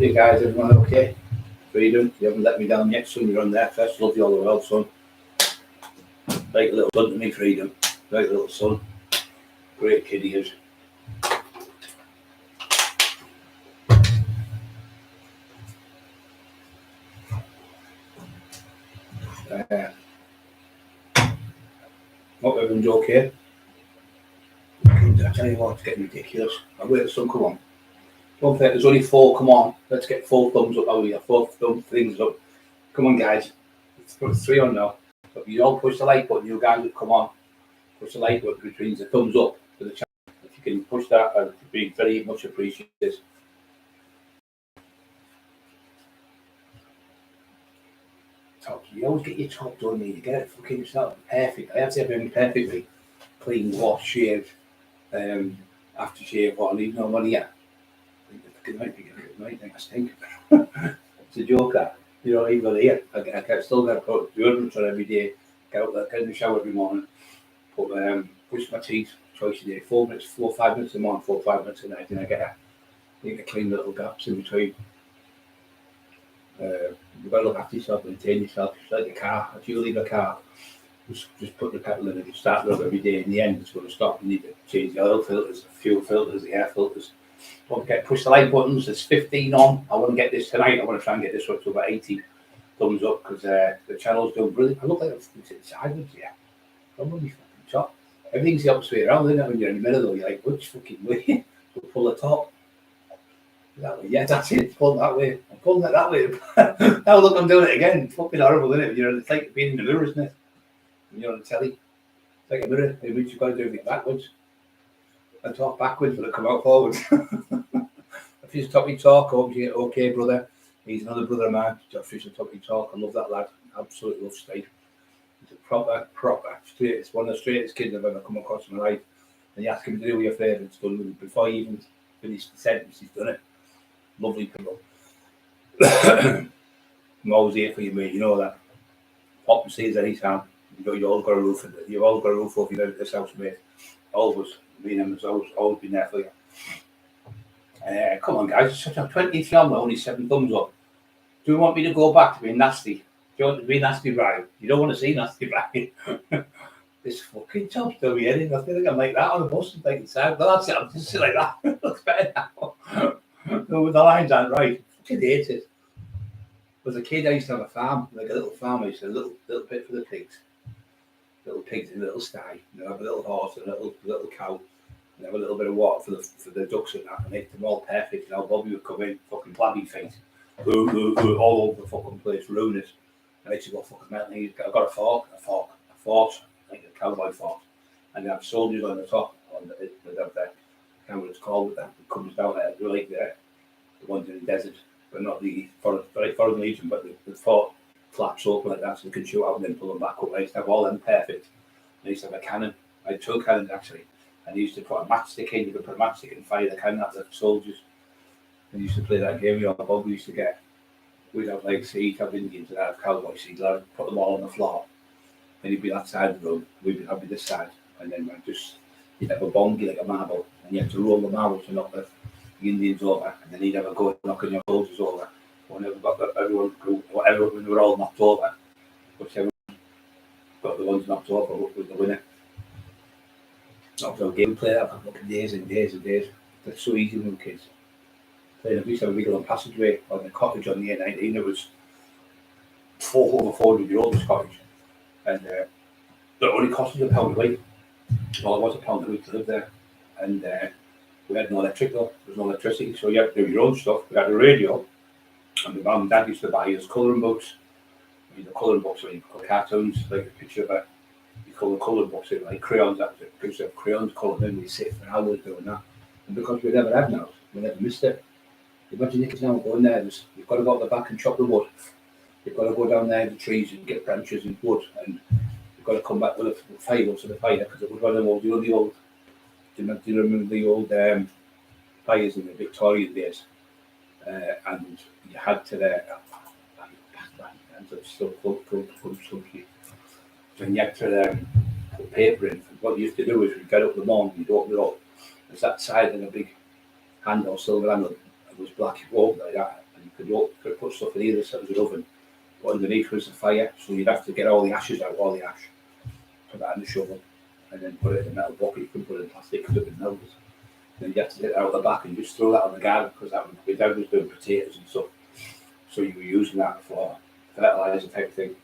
Hey guys, everyone okay? Freedom, you haven't let me down yet, son. You're on there first. Love you all the world, son. Like a little son to me, Freedom. Like a little son. Great kid he is. Hope everyone's okay. I tell you what, it's getting ridiculous. I wait till some come on. Don't think there's only 4, come on. Let's get 4 thumbs up. Oh, we got 4 things up. Come on, guys. Let's put 3 on now. So if you all push the like button, you guys would come on. Push the like button, which means a thumbs up to the channel. If you can push that, I'd be very much appreciated. Top, you always get your top done, you get it fucking, it's not perfect. I have to have everything perfectly clean, washed, shaved, after shave, what I need no money yet. It might be a good night, I think. It's a joke that, you know, even here, I still got to put deodorant on every day, get out there, get in the shower every morning, brush my teeth twice a day, 4 minutes, 4 or 5 minutes in the morning, 4 or 5 minutes at night, and I get a clean little gaps in between. You've got to look after yourself, maintain yourself. It's like a car. If you leave a car, just put the petrol in and start it up every day. In the end, it's going to stop. You need to change the oil filters, the fuel filters, the air filters. Don't forget, push the like buttons. There's 15 on. I want to get this tonight. I want to try and get this up to about 80 thumbs up because the channel's doing brilliant. I look like I'm sideways here. I'm really fucking top. Everything's the opposite way around, isn't it? When you're in the middle, though, you're like, which fucking way? Pull the top. That way. Yeah, that's it. Pull that way. I'm pulling it that way. Now look, I'm doing it again. It's fucking horrible, isn't it? You know, it's like being in the mirror, isn't it? When you're on the telly. It's like a mirror. It means you've got to do everything backwards. And talk backwards, but it come out forwards. If you just talk me talk, I hope you get okay, brother. He's another brother of mine. Josh talk me talk. I love that lad. Absolutely love Steve. He's a proper straight. It's one of the straightest kids I've ever come across in my life. And you ask him to do your favourites done before he even finished the sentence, he's done it. Lovely people. I'm always here for you, mate. You know that. Pop and sees any time. You've all got a roof. You've all got a roof over this house, mate. Always. Me and him has always been there for you. Come on, guys. Such a 20 film, only 7 thumbs up. Do you want me to go back to being nasty? Do you want to be nasty, Brian? You don't want to see nasty, Brian. This fucking job's doing me heading. I feel like I'm like that on the bus and taking sound. But that's it. I'm just like that. It looks better now. No, the lines aren't right. I fucking hate it. As a kid, I used to have a farm, like a little farm. I used to have a little bit for the pigs. Little pigs in a little sty. And I have a little horse and a little cow. And have a little bit of water for the ducks and that. And make them all perfect. And Bobby would come in, fucking blabby face. All over the fucking place, ruin it. And I used to go fucking melting. I've got a fork, like a cowboy fork. And they have soldiers on the top. They have that. I can't remember what it's called, but that comes down there. They're like the ones in the desert, but not the foreign legion, but the fort flaps open like that so they can shoot out and then pull them back up. I used to have all them perfect. I used to have a cannon. I had 2 cannons actually. And I used to put a matchstick in. You could put a matchstick and fire the cannon at the soldiers. I used to play that game. You know, Bob used to get. We'd have like seeds, have Indians, and have cowboy seeds. I'd put them all on the floor. And he'd be that side of the room. I'd be this side. And then you'd have a bongi like a marble. And you had to roll the marble to knock the Indians over, and then he'd have a go at knocking your soldiers over. Whenever when they were all knocked over, whichever got the ones knocked over was the winner. So game we play that for fucking days and days and days. That's so easy with kids. Playing a piece of a big long passageway on the cottage on the A19. It was over 400-year-old cottage, and it only cost us £1 a week. Well, it was £1 a week to live there, and we had no electric though. There was no electricity, so you had to do your own stuff. We had a radio, and my mum and dad used to buy us colouring books. The colouring books where you put cartoons, like a picture of a, you call the colouring books in, like crayons. That was a picture of crayons coloured in. We sit for hours doing that, and because we never had now, we never missed it. Imagine the kids now going there. You've got to go out the back and chop the wood. You've got to go down there in the trees and get branches and wood, and you've got to come back with a fire to the fire because it was one of the old, do you remember the old fires in the Victorian days? And you had to and you had to put paper in. What you used to do is you get up in the morning, you'd open it up. There's that side and a big handle, silver handle, it was black, you open like that, could put stuff in either side of the oven, but underneath was the fire, so you'd have to get all the ashes out, all the ash, put that in the shovel, and then put it in a metal bucket. You couldn't put it in plastic because it would melt. Then you have to take that out the back and just throw that on the garden, because my dad was doing potatoes and stuff, so you were using that for fertilizer type thing.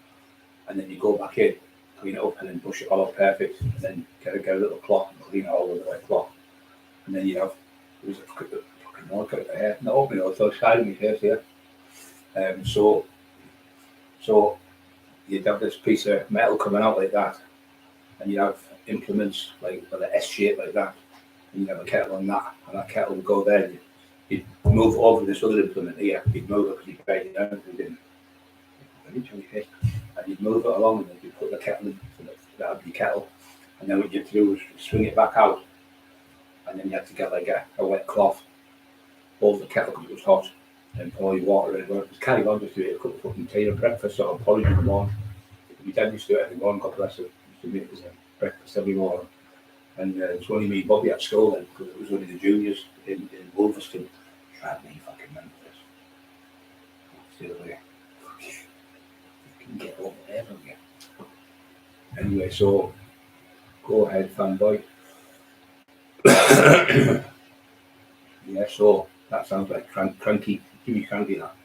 And then you go back in, clean it up, and then brush it all up perfect, and then get a little cloth and clean it all with a wet cloth. And then you'd have, it was a fucking knock out of hair, not opening it, so shining my face here. So you'd have this piece of metal coming out like that, and you'd have implements like with an S shape like that, and you'd have a kettle on that, and that kettle would go there. And you'd move it over this other implement here, you'd move it because you'd bend it down if you didn't. And you'd move it along, and then you'd put the kettle in, that would be kettle, and then what you had to do was swing it back out, and then you had to get like a wet cloth over the kettle because it was hot, and pour your water in. Well, it was carry on just to eat a cup of fucking tea or breakfast or porridge in the morning. My dad used to do it every morning, God bless him. He used to make us breakfast every morning. And it was only me and Bobby at school then, because it was only the juniors in Wolverstone. Tried me fucking mental this. That's the other way. Fucking get over there, don't you? Anyway, so go ahead, fanboy. Yeah, so that sounds like cranky, Jimmy Cranky that.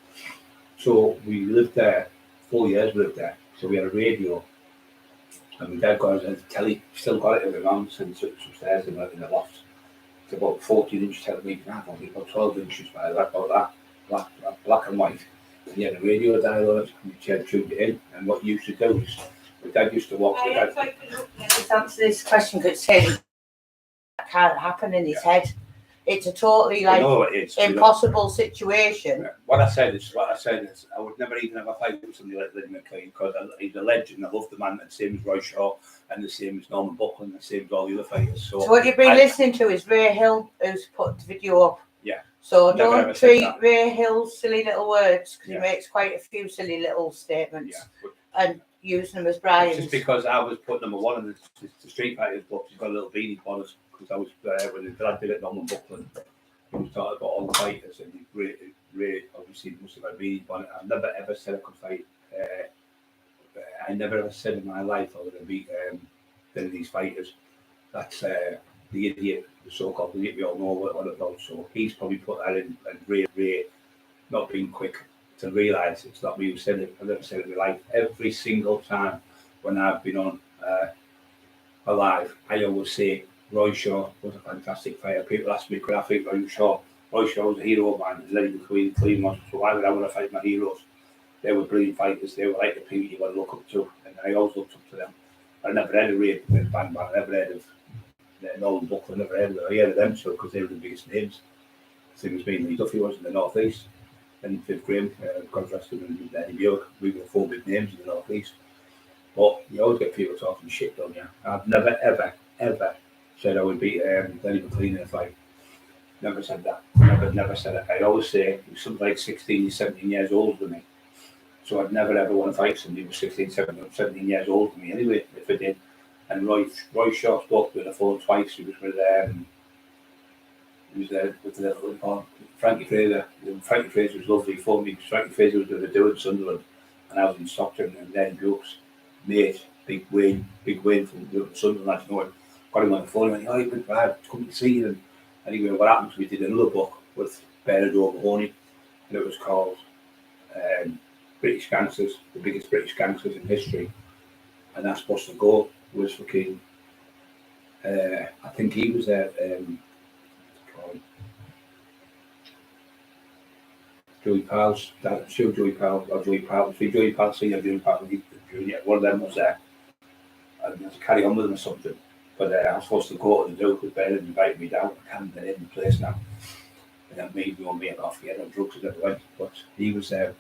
So we lived there, 4 years we lived there. So we had a radio, and my dad got us a telly, still got it in my mum since it was upstairs in the loft. It's about 14-inch television, about 12 inches by that, about that, black and white. And he had a radio dial on it, and he had tuned it in. And what he used to do is, my dad used to walk to the dad. Just answer this question because that can't happen in his head. It's a totally impossible situation. Yeah. What I said is, I would never even have a fight with somebody like Liddy McLean, because he's a legend. I love the man, and the same as Roy Shaw, and the same as Norman Buckland, and the same as all the other fighters. So what you've been listening to is Ray Hill, who's put the video up. Yeah. So don't treat Ray Hill's silly little words, because he makes quite a few silly little statements, and using them as Brian's. Just because I was put number one in the Street Fighters book, he's got a little beanie on us, because I was when his dad did it, Norman Buckland. He was talking about all the fighters, and Ray obviously must have had a beanie on it. I've never ever said I could fight. I never ever said in my life I would have beat any of these fighters. That's the idiot, the so-called idiot we all know what about. So he's probably put that in, and Ray not being quick to realise it's not me who said it. I've never said it in my life. Every single time when I've been on alive, I always say Roy Shaw was a fantastic fighter. People ask me, could I fight Roy Shaw? Roy Shaw was a hero of mine. He's Liddy McLean, clean one. So why would I want to fight my heroes? They were brilliant fighters. They were like the people you want to look up to, and I always looked up to them. I never heard of Ray Bang Bang. I never heard of Nolan Buckland. I never heard of them, so because they were the biggest names. Same as me and Lee Duffy was in the North East, and Viv Graham, God rest him, and Eddie Bjork. We were four big names in the North East. But you always get people talking shit, don't you? I've never ever said I would beat Liddy McLean in a fight. Never said that. Never said it. I always say he was something like 16, 17 years older than me. So I'd never ever want to fight somebody who was 16, 17 years older than me anyway, if I did. And Roy Shaw spoke with the phone twice. He was with Frankie Fraser. Frankie Fraser was lovely for me, because Frankie Fraser was going to do it in Sunderland, and I was in Stockton, and then Brooks, mate, Big Wayne from Sunderland, you know, got him on the phone, and he went, oh, good Brad, come to see you. And anyway, what happened was we did another book with Bernard O'Mahony, and it was called British Gangsters, the biggest British gangsters in history. And that's supposed to go was fucking, I think he was there, Joey Powell's dad, sure Joey Powell, or Joey Powell, Joey Powell Senior, Joey Powell Junior, one of them was there. And I had to carry on with them or something. But I was supposed to go to the Duke with Ben and invited me down. I can't get in the place now. And that made me on me off the on drugs and everything. But he was there,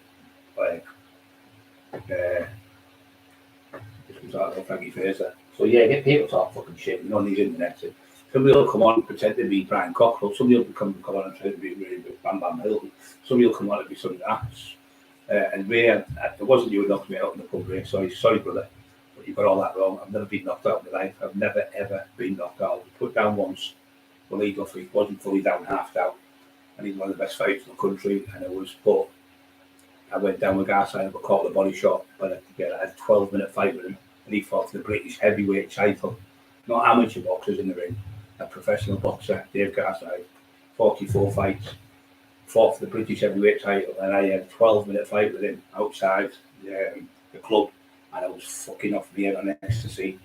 this was like Frankie Fraser. So yeah, get people talk fucking shit, you know, on these internet. Somebody will come on and pretend to be Brian Cockerill. Somebody will come on and try to be really Bam Bam Hill. Somebody will come on and be something else. And Ray, it wasn't you who knocked me out in the pub, Ray. Sorry, brother. But you got all that wrong. I've never been knocked out in my life. I've never ever been knocked out. I was put down once. Well, Lee Duffy wasn't fully down, half down. And he's one of the best fighters in the country. And it was, but I went down with Garside and got caught with a body shot, but I had a 12-minute fight with him, and he fought for the British heavyweight title. Not amateur boxers in the ring, a professional boxer, Dave Garside, 44 fights, fought for the British heavyweight title, and I had a 12-minute fight with him outside the club, and I was fucking off the head on ecstasy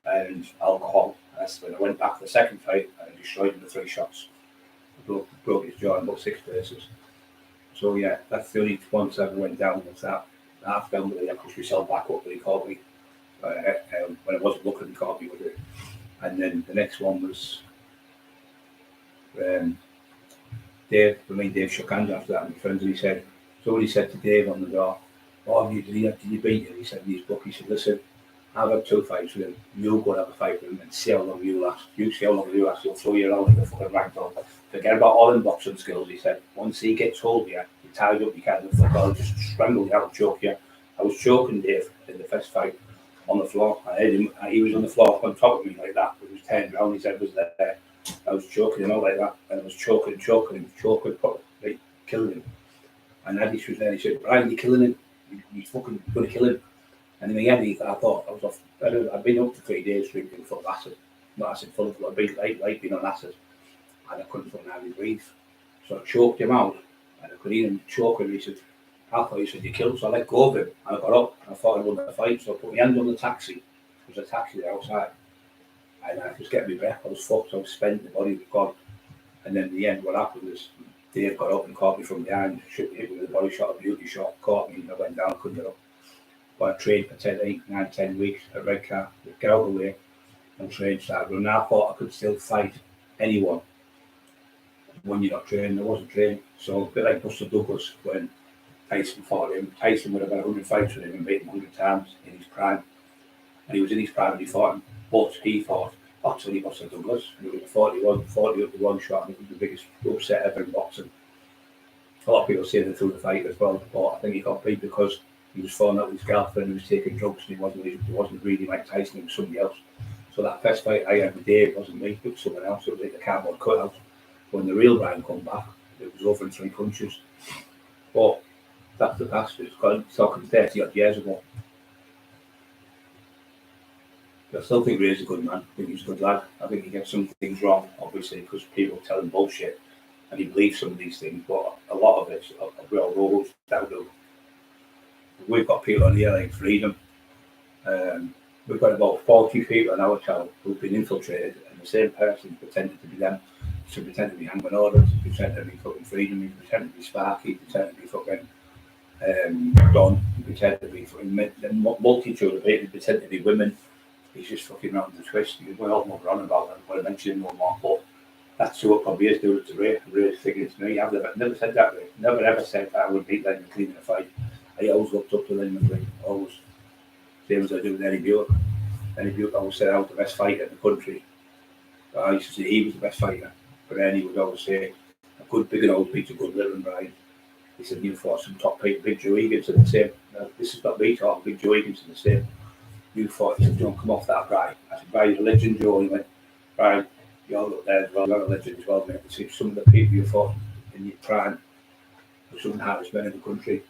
and alcohol. That's when I went back for the second fight and I destroyed him with 3 shots. I broke his jaw in about 6 places. So yeah, that's the only once I ever went down was that. I filmed it, I pushed myself back up, but he caught me. When I wasn't looking, he caught me with it. And then the next one was Dave. Dave shook hands after that, and my friends, and he said, somebody said to Dave on the door, "Oh, did you beat him?" He said in his book, he said, "Listen, I've had 2 fights with him. You'll go and have a fight with him and see how long you last. You see how long you last, he'll throw you around like a fucking ragdoll. Forget about all them boxing skills," he said. "Once he gets hold of you, you tied up, you can't fuck all, just strangle you, I'll choke you." I was choking Dave in the first fight on the floor. I heard him, he was on the floor on top of me like that. He was turned around, his head was there. I was choking him out like that, and I was choking, like killing him. And Adish was there, he said, "Brian, you're killing him. You're fucking going to kill him." And in the end, I thought I was off. I'd been up for 3 days drinking full of acid. Not acid full of, I'd been like being on acid. And I couldn't fucking hardly breathe. So I choked him out, and I could hear him choking. He said, "I thought you said you killed." So I let go of him, and I got up, and I thought I won the fight. So I put my hand on the taxi. There was a taxi there outside. And I was getting my breath. I was fucked. I was spent. The body was gone. And then in the end, what happened was Dave got up and caught me from behind, shook me with a body shot, a beauty shot, caught me, and I went down, I couldn't get up. But I trained for 10 weeks at Redcar, get out of the way, and trained, started running. I thought I could still fight anyone when you're not trained. I wasn't trained. So a bit like Buster Douglas when Tyson fought him. Tyson would have had 100 fights with him and beat him 100 times in his prime. And he was in his prime and he fought him. But he fought actually Buster Douglas. And it was a 40 up to 1 shot, and it was the biggest upset ever in boxing. A lot of people say they threw the fight as well, but I think he got beat because he was falling out with his girlfriend, he was taking drugs, and he wasn't really Mike Tyson, he was somebody else. So that first fight I had with Dave wasn't me, it was someone else. It was like a cardboard cutout. When the real Brian come back, it was over in 3 punches. But that's the past. It's talking 30 odd years ago. I still think Ray's a good man. I think he's a good lad. I think he gets some things wrong, obviously, because people tell him bullshit and he believes some of these things, but a lot of it's real rules down to. We've got people on here like Freedom. We've got about 40 people in our town who've been infiltrated, and the same person pretended to be them. To pretend to be Hangman Order, to pretend to be fucking Freedom, to pretend to be Sparky, to pretend to be fucking Don, to pretend to be fucking multitude of people, to pretend to be women. He's just fucking round the twist. We're all more on about them, but I mentioned no more. But that's who it probably is doing it to Ray. Ray's thinking it's me. I've never said that, Ray. Never ever said that I would beat Lennon McLean in a fight. I always looked up to Lennon McLean, always. Same as I do with Eddie Buick. Eddie Buick always said I was the best fighter in the country. But I used to say he was the best fighter. But then he would always say, a good big and old beats a good little and Brian. He said, you fought some top people. Big Joe Egan's are the same. This is not me talking, Big Joe Egan's are the same. You fought, he said, don't come off that, Brian. I said, Brian, you're a legend, Joe. He went, Brian, you're up there as well, you're a legend as well, mate. See, some of the people you fought in your prime were some of the hardest men in the country.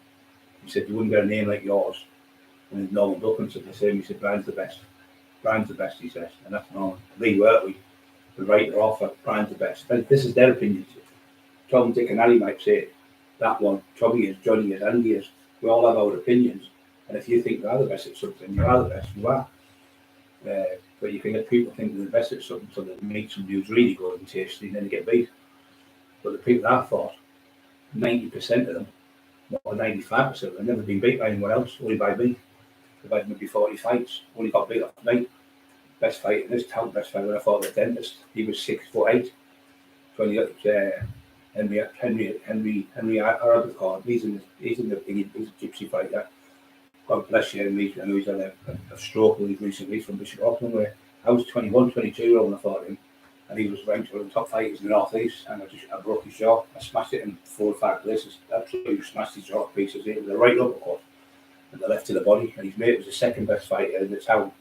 He said, you wouldn't get a name like yours. And Norman Duckman said the same. He said, Brian's the best. Brian's the best, he says. And that's Norman. Lee, weren't we? The writer offer, Brian's the best. And this is their opinion. Tom, Dick and Harry might say that one. Tommy is, Johnny is, Andy is. We all have our opinions. And if you think you are the best at something, you are the best, you are. But you can get people think they're the best at something so they make somebody who's really good and tasty and then they get beat. But the people I fought, 90% of them, or 95% of them, have never been beat by anyone else, only by me. They've had maybe 40 fights, only got beat off me. Best fight in this town, best fight when I fought the dentist. He was 6'8". 20 Henry Arabicard. He's in the thing, he's a gypsy fighter. God bless you, Henry. I know he's had a stroke recently from Bishop Auckland, where I was 21, 22 when I fought him, and he was ranked one of the top fighters in the North East, and I broke his jaw. I smashed it in 4 or 5 places. Absolutely smashed his jaw to pieces. It was a right uppercut and the left to the body, and his mate was the second best fighter in the town.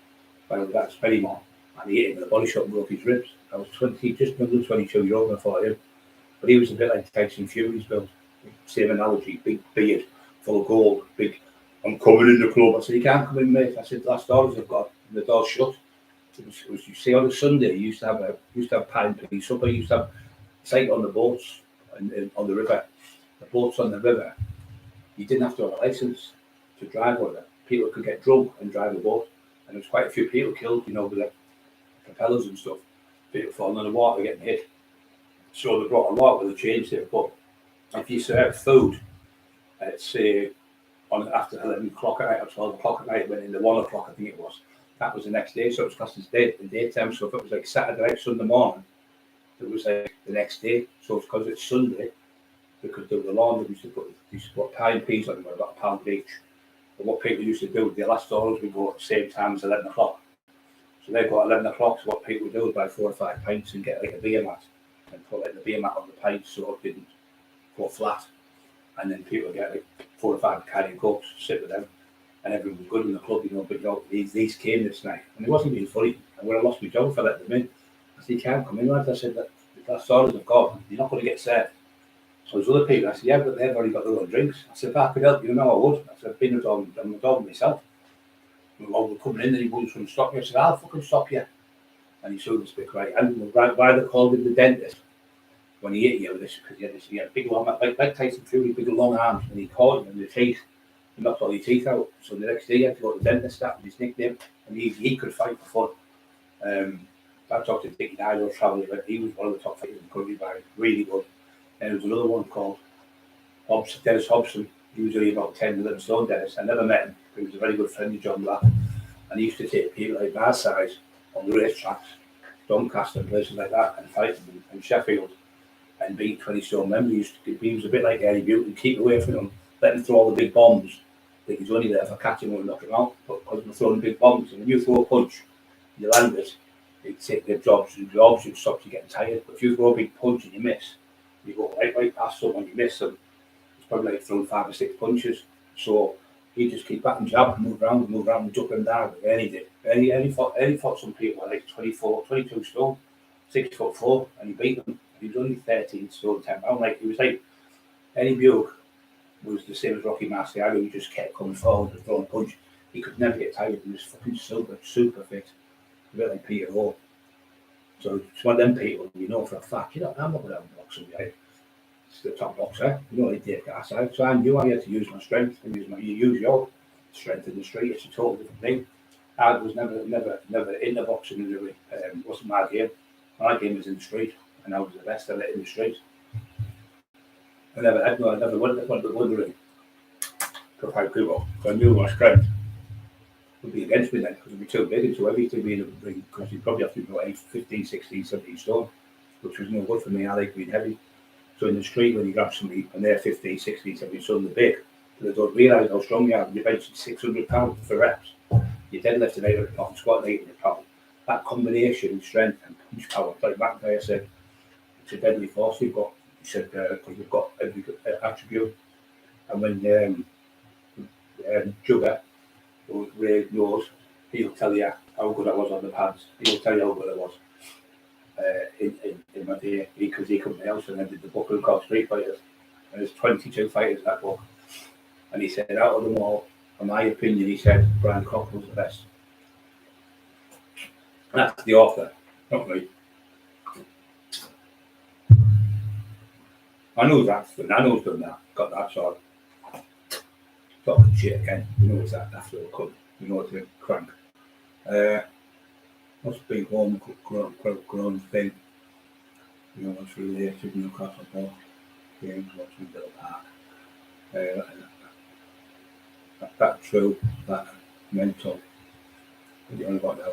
Well, that's Spennymoor, and he hit him with a body shot and broke his ribs. I was 20, just under 22 when I fought him, but he was a bit like Tyson Fury's build. Same analogy, big beard, full of gold, big. I'm coming in the club. I said, you can't come in, mate. I said, last doors I've got, and the door's shut. It was, you see, on a Sunday, you used to have pie and peas supper. You used to have, it's like on the boats and on the river. The boats on the river, you didn't have to have a license to drive on it. People could get drunk and drive a boat, and there was quite a few people killed, with the propellers and stuff. People falling in the water, getting hit. So they brought a lot with the change there. But if you serve food at, say, on after 11 o'clock at night or 12 o'clock at night, when in the 1 o'clock, I think it was, that was the next day. So it was classed as the daytime. So if it was like Saturday night, Sunday morning, it was like the next day. So it's because it's Sunday, because they were the lawn, they used to put pie and peas on them, about a pound each. But what people used to do, the last doors would go at the same time as 11 o'clock. So they go at 11 o'clock, so what people would do is buy 4 or 5 pints and get like a beer mat and put like the beer mat on the pints so it didn't go flat. And then people would get like 4 or 5 carrying cokes, sit with them, and everyone was good in the club, but these came this night. And it wasn't being funny. And when I lost my job for letting them in, I said, you can't come in, lads. I said, the last orders have gone, you're not going to get served. So there's other people, I said, yeah, but they've already got their own drinks. I said, if I could help you, I would. I said, I've been a dog myself. We're coming in and he wouldn't stop me. I said, I'll fucking stop you. And he showed us a bit right. And why they called him the dentist when he hit you with this, because he had big long, like Tyson Fury, big long arms, and he caught him in the teeth and knocked all your teeth out. So the next day he had to go to the dentist, that was his nickname, and he could fight for fun. I talked to Dickie Dino traveling, but he was one of the top fighters in the country, by really good. And there was another one called Dennis Hobson. He was only about 10 11 stone, Dennis. I never met him, but he was a very good friend of John Black. And he used to take people like my size on the racetracks, Doncaster and places like that, and fight them in Sheffield and beat 20 stone men. He was a bit like Eddie Butte, and keep away from him, let him throw all the big bombs. I think he's only there for catching him and knocking him out, but because they're throwing big bombs, and when you throw a punch, you land it, it'd take their jobs, and jobs would stop you getting tired. But if you throw a big punch and you miss, you go right past someone, you miss them. It's probably like throwing 5 or 6 punches. So he just keep back and jab and move around and duck them down. And he did. And he fought some people like 24, 22 stone, 6'4", and he beat them. He was only 13 stone, 10 pounds. Like, he was like, Eddie Buick was the same as Rocky Marciano. He just kept coming forward and throwing punch. He could never get tired. He was fucking super fit. A bit like Peter Hall. So it's one of them people, for a fact, I'm not going to have a boxing guy. It's the top boxer, like Dave Garside. So I knew I had to use my strength and use your strength in the street. It's a totally different thing. I was never into boxing, really. It wasn't my game. My game was in the street, and I was the best at it in the street. I never went to the ring for fight people. So I knew my strength would be against me then, because it'd be too big and too heavy to be in the ring, because you'd probably have to go 15, 16, 17 stone, which was no good for me. I like being heavy. So in the street, when you grab somebody and they're 15, 16, 17 stone, they're big, they don't realise how strong you are. You're benching 600 pounds for reps. You're deadlifting 800 pounds, squatting 800 pounds. That combination of strength and punch power, like McIntyre said, it's a deadly force you've got. He said, because you've got every attribute. And when Jugger, who Ray knows, he'll tell you how good I was on the pads. He'll tell you how good I was in my day, because he come to the house and I did the book called Street Fighters. And there's 22 fighters in that book. And he said, out of them all, in my opinion, he said, Brian Cockerill was the best. And that's the author, not me. I know that's done. I know who's done that. Got that sort of talking shit again. You know it's that after the cut. You know it's a crank. Must be home grown thing. What's related to Newcastle Ball games, watching Villa Park. That true, that mental. What do you want about now?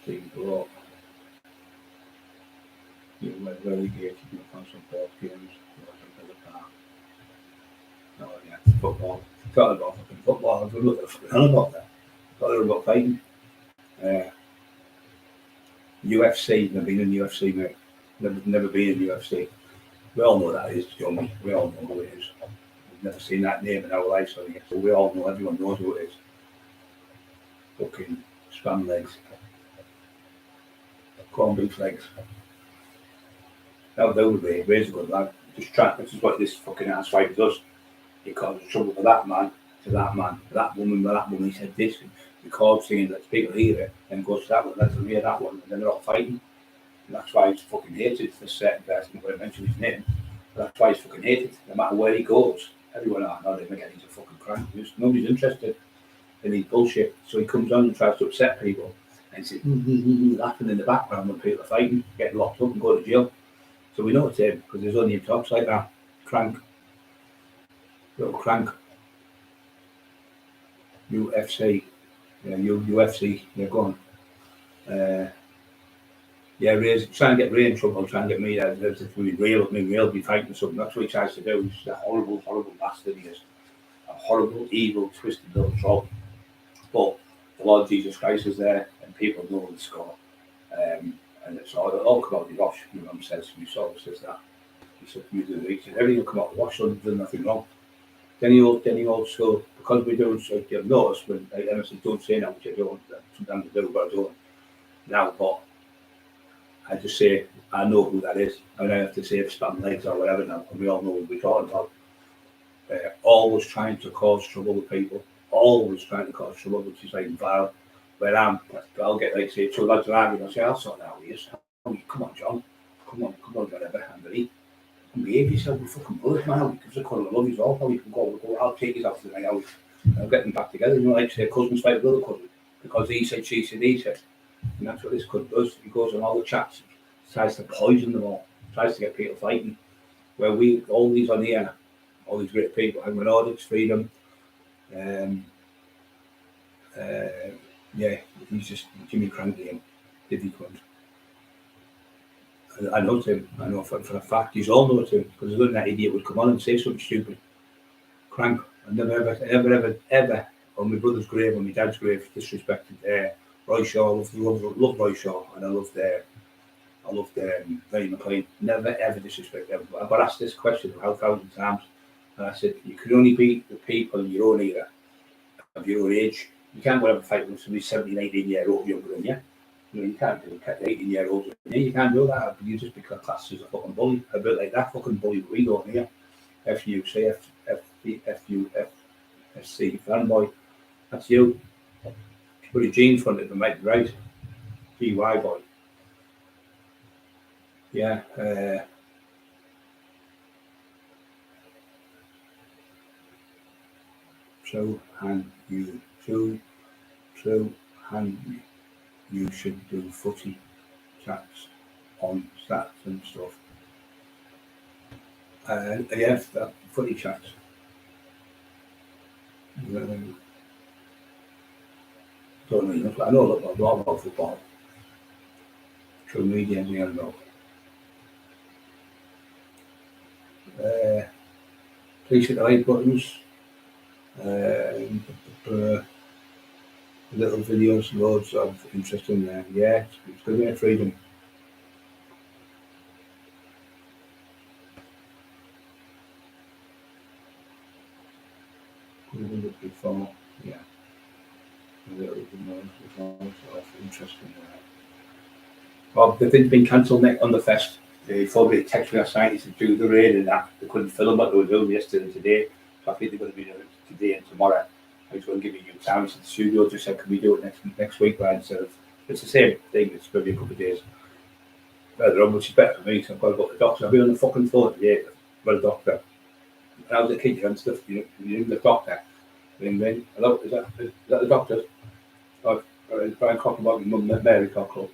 Keep below. You were relegated to Newcastle Ball games, watching Villa Park. Oh yeah, football. Forgot about fucking football. I was looking about that. Thought about fighting. UFC, never been in UFC, mate. Never been in UFC. We all know that is, Johnny. We all know who it is. We've never seen that name in our lives, so we all know, everyone knows who it is. Fucking spam legs. Corned beef legs. That was Ray's a good lad. Just trying, this is what this fucking ass wife does. He causes trouble for that man, to that man, for that woman, for that woman. He said this, records singing, lets people hear it, then goes to that one, lets them hear that one, and then they're all fighting. And that's why he's fucking hated for certain person. I'm going to mention his name. But that's why he's fucking hated. No matter where he goes, everyone, oh, no, him again, he's a fucking crank. Nobody's interested in his bullshit. So he comes on and tries to upset people. And he's laughing in the background when people are fighting, getting locked up and go to jail. So we know it's him, because there's only him talks like that. Crank. Little crank. UFC. Yeah, UFC. Yeah, go on. Yeah, Ray's trying to get Ray in trouble, trying to get me as if we real be fighting something. That's what he tries to do. He's a horrible, horrible bastard he is. A horrible, evil, twisted little troll. But the Lord Jesus Christ is there and people know the score. And it's all come out the wash. My mum says, my soul says that. He said, you do it. Everything will come out the wash, so there's nothing wrong. Then he also, because we don't, so you've noticed when I said, don't say that, which I don't, sometimes I do, but I don't. Now, but I just say, I know who that is. I don't have to say if span legs or whatever now, and we all know what we're talking about. Always trying to cause trouble with people, always trying to cause trouble, which is like vile. Where I'll get like, say, two lads are arguing, I'll say, I'll sort that out with you. Come on, John. Come on, whatever, Anthony. Behave yourself, you fucking bullet, man. Give us a call, I love you all. How you can go, I'll take you out for the night out. I'll get them back together. You know, like say, cousins fight with other cousin. Because he said, she said, he said. And that's what this cunt does. He goes on all the chats, tries to poison them all, tries to get people fighting. Where we, all these on here, all these great people, and audits, freedom, yeah, he's just Jimmy Cranky and Diddy cunt. I know him, I know for a fact, he's all know him, because then that idiot would come on and say something stupid. Crank. I never, ever, on my brother's grave, on my dad's grave, disrespected Roy Shaw. Love Roy Shaw, and I loved Benny McLean. Never ever disrespect them. I got asked this question about 1,000 times, and I said, you can only beat the people in your own era, of your own age. You can't go and fight with somebody 17, 18 year old younger than you. You know, you can't do 18-year-olds. You can't do that. You just become classed as a fucking bully. A bit like that fucking bully we got here. FUC, FUFC, fanboy. That's you. Put a G in front of it, might be right. GY boy. Yeah. You should do footy chats on stats and stuff. Yeah, footy chats. Don't know. I know a lot about football. Through media and the know. Please hit the like buttons. Little videos, loads of interesting. Yeah, it's good to freedom. Before, yeah. A little bit more interesting. Well, the thing's been cancelled on the fest. They probably texted me last night to do the raid and that. They couldn't film what they were doing yesterday and today. So I think they're going to be doing it today and tomorrow. I was going to give you time. So the studio just said, can we do it next week? Right? Instead of, it's the same thing. It's going to be a couple of days further on, which is better for me. So I've got to go to the doctor. I'll be on the fucking phone today with a doctor. When I was a kid and stuff, you know, the doctor. Ring. Hello, is that the doctor? Brian Cockerill, my mum, Mary Cockerill.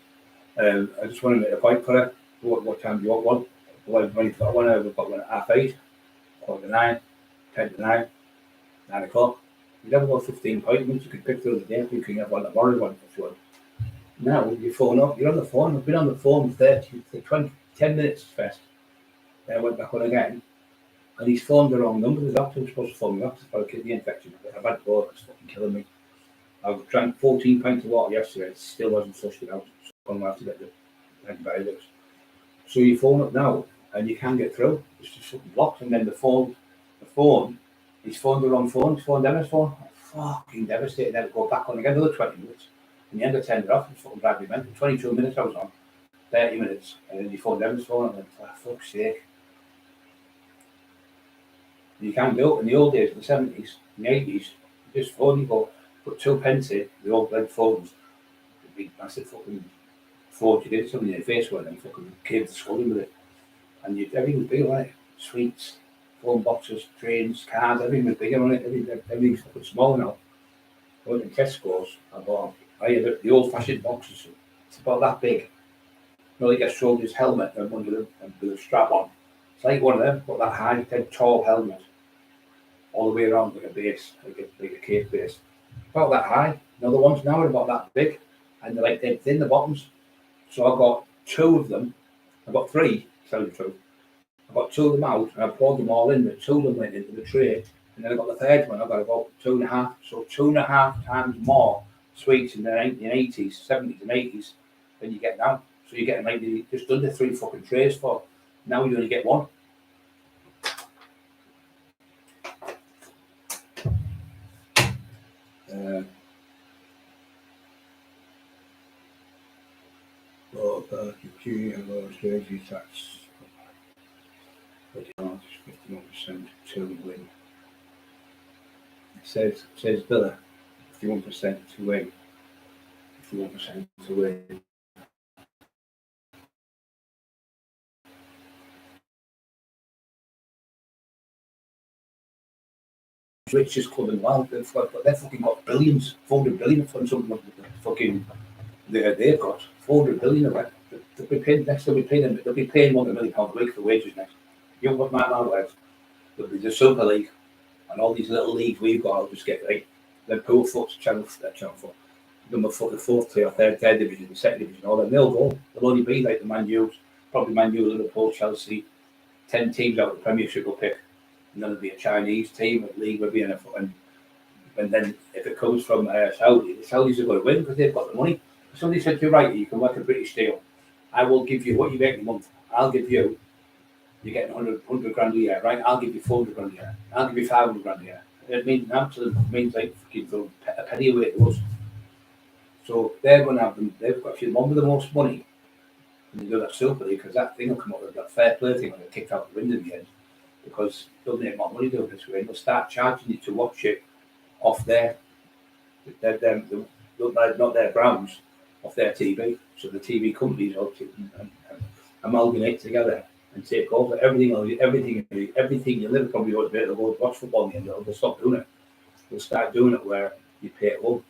I just want to make a point for her. What time do you want one? Well, when you've got one, we've got one at 8:30, 9:15, 10:09, 9 o'clock. You'd have about 15 appointments you could pick through the day. You can have one tomorrow, one if you want. Now, you phone up, you're on the phone. I've been on the phone 10 minutes first. Then I went back on again. And he's phoned the wrong number. The doctor was supposed to phone me up for a kidney infection. I've had water, it's fucking killing me. I've drank 14 pints of water yesterday, it still wasn't flushed it out. So I'm going to have to get the antibiotics. So you phone up now, and you can't get through. It's just fucking blocked. And then the phone, he's phoned the wrong phone, he's phoned Emma's phone. I'm fucking devastated. Then go back on again, another 20 minutes. And the end of 10 off, it's fucking driving me mental. 22 minutes I was on. 30 minutes, and then you phone Devin's phone, and for fuck's sake. You can't do it in the old days, in the 70s, in the 80s, just phone, you go, put 2 pence in, the old red phones, the big massive fucking phone, you did something in your face with, and you fucking came to school with it. And everything was bigger on it. Sweets, phone boxes, trains, cars, everything was bigger on it. Everything's fucking smaller now. I went to Tesco's, I had the old fashioned boxes. It's about that big. You know, like a soldier's helmet and one of them and with a strap on. It's like one of them, but that high, tall helmet. All the way around like a base, like a cave base. About that high. The other ones now are about that big. And they're thin, the bottoms. So I got 2 of them. I got 3, to tell you the truth. I got 2 of them out and I poured them all in, but 2 of them went into the tray. And then I got the third one, I got about 2.5, so 2.5 times more sweets in the 1980s, 70s and 80s than you get now. So you're getting like just under 3 fucking trays for. Now you only get 1. Tax. 51% to win. It says Villa, 51% to win. 51% to win. Richest club in the world, they've fucking got billions, 400 billion from something like fucking they've got 400 billion of it. They'll be paying next. They'll be paying £1 million a week for wages next. You know what my man was? There'll be the Super League and all these little leagues we've got. I'll just get right. Then Pool Foot's channel 4, number 4, the 4th tier, third division, the second division, all them. They'll go. They'll only be like the Man U's, probably Man U, Liverpool, Chelsea. 10 teams out of the Premiership will pick. And then there'll be a Chinese team, a league will be in it. And then if it comes from Saudi, the Saudis are going to win because they've got the money. Somebody said to you, right, you can work a British deal. I will give you what you make a month. I'll give you, you're getting 100 grand a year, right? I'll give you 400 grand a year. I'll give you 500 grand a year. It means like fucking a penny away to us. So they're going to have them, they've got the one with the most money. And they do that Super League because that thing will come up with that fair play thing when they're kicked out the window in the end. Because they'll make more money doing this way. And they'll start charging you to watch it off not their grounds, off their TV. So the TV companies will amalgamate together and take over everything you live probably ought to be able to go watch football in the end. They'll stop doing it. They'll start doing it where you pay at home.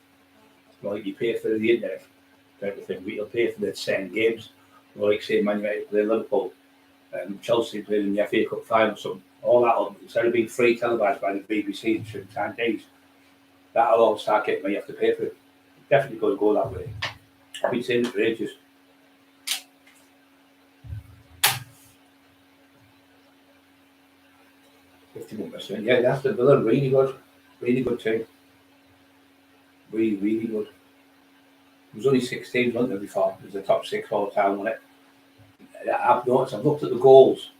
Like you pay for the internet type of thing. You'll pay for the same games. Like say Man United play Liverpool, Chelsea played in the FA Cup final or something. All that instead of being free televised by the BBC in certain time days, that'll all start getting you have to pay for it. Definitely going to go that way. I've been saying it for ages. %. Yeah, that's the Villa. Really good team. Really good. There was only 6 teams, wasn't there, before? There's the top 6 all the time, wasn't it? I've noticed, I've looked at the goals,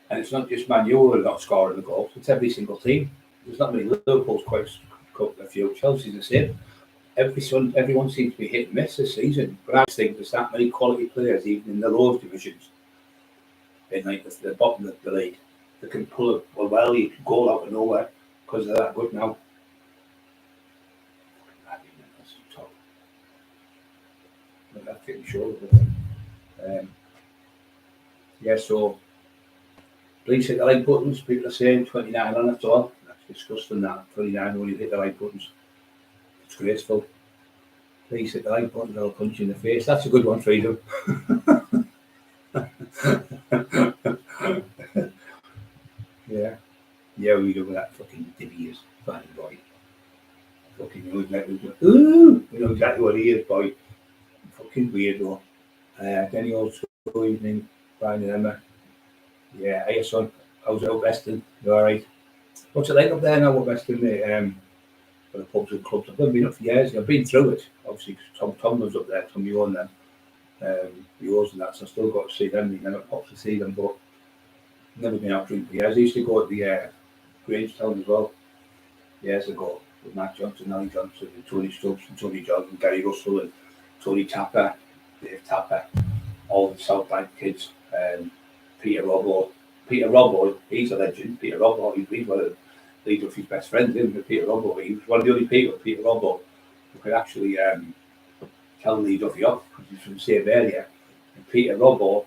and it's not just Man U who are not scoring the goals, it's every single team. There's not many. Liverpool's quite a few. Chelsea's the same. Everyone seems to be hit and miss this season. But I think there's that many quality players, even in the lower divisions, in like the bottom of the league, that can pull a well-lead goal out of nowhere because they're that good now. I'm pretty sure. Yeah, so please hit the like buttons. People are saying 29 on it all. That's disgusting that. 29 when you hit the like buttons. It's graceful. Please hit the like button, I'll punch you in the face. That's a good one, Freedom. Yeah. Yeah, we do with that fucking divvy is funny boy. Fucking knows exactly we know exactly what he is, boy. Fucking weirdo. Denny also evening, Brian and Emma. Yeah, hey son, how's it up Weston? You alright? What's it like up there now at Weston, mate? For the pubs and clubs. I've never been up for years. I've been through it, obviously, because Tom lives up there, Tom Ewan then. Yours and that, so I've still got to see them. Never popped to see them, but never been out drinking for years. I used to go at the Grangetown as well, years ago, with Matt Johnson, Nelly Johnson, and Tony Stubbs, and Tony John, and Gary Russell, and Tony Tapper, Dave Tapper, all the South Bank kids, Peter Robbo, he's a legend. Peter Robbo, he's one of Lee Duffy's best friends, isn't he? Peter Robbo, he was one of the only people, Peter Robbo, who could actually tell Lee Duffy off because he's from the same area. And Peter Robbo,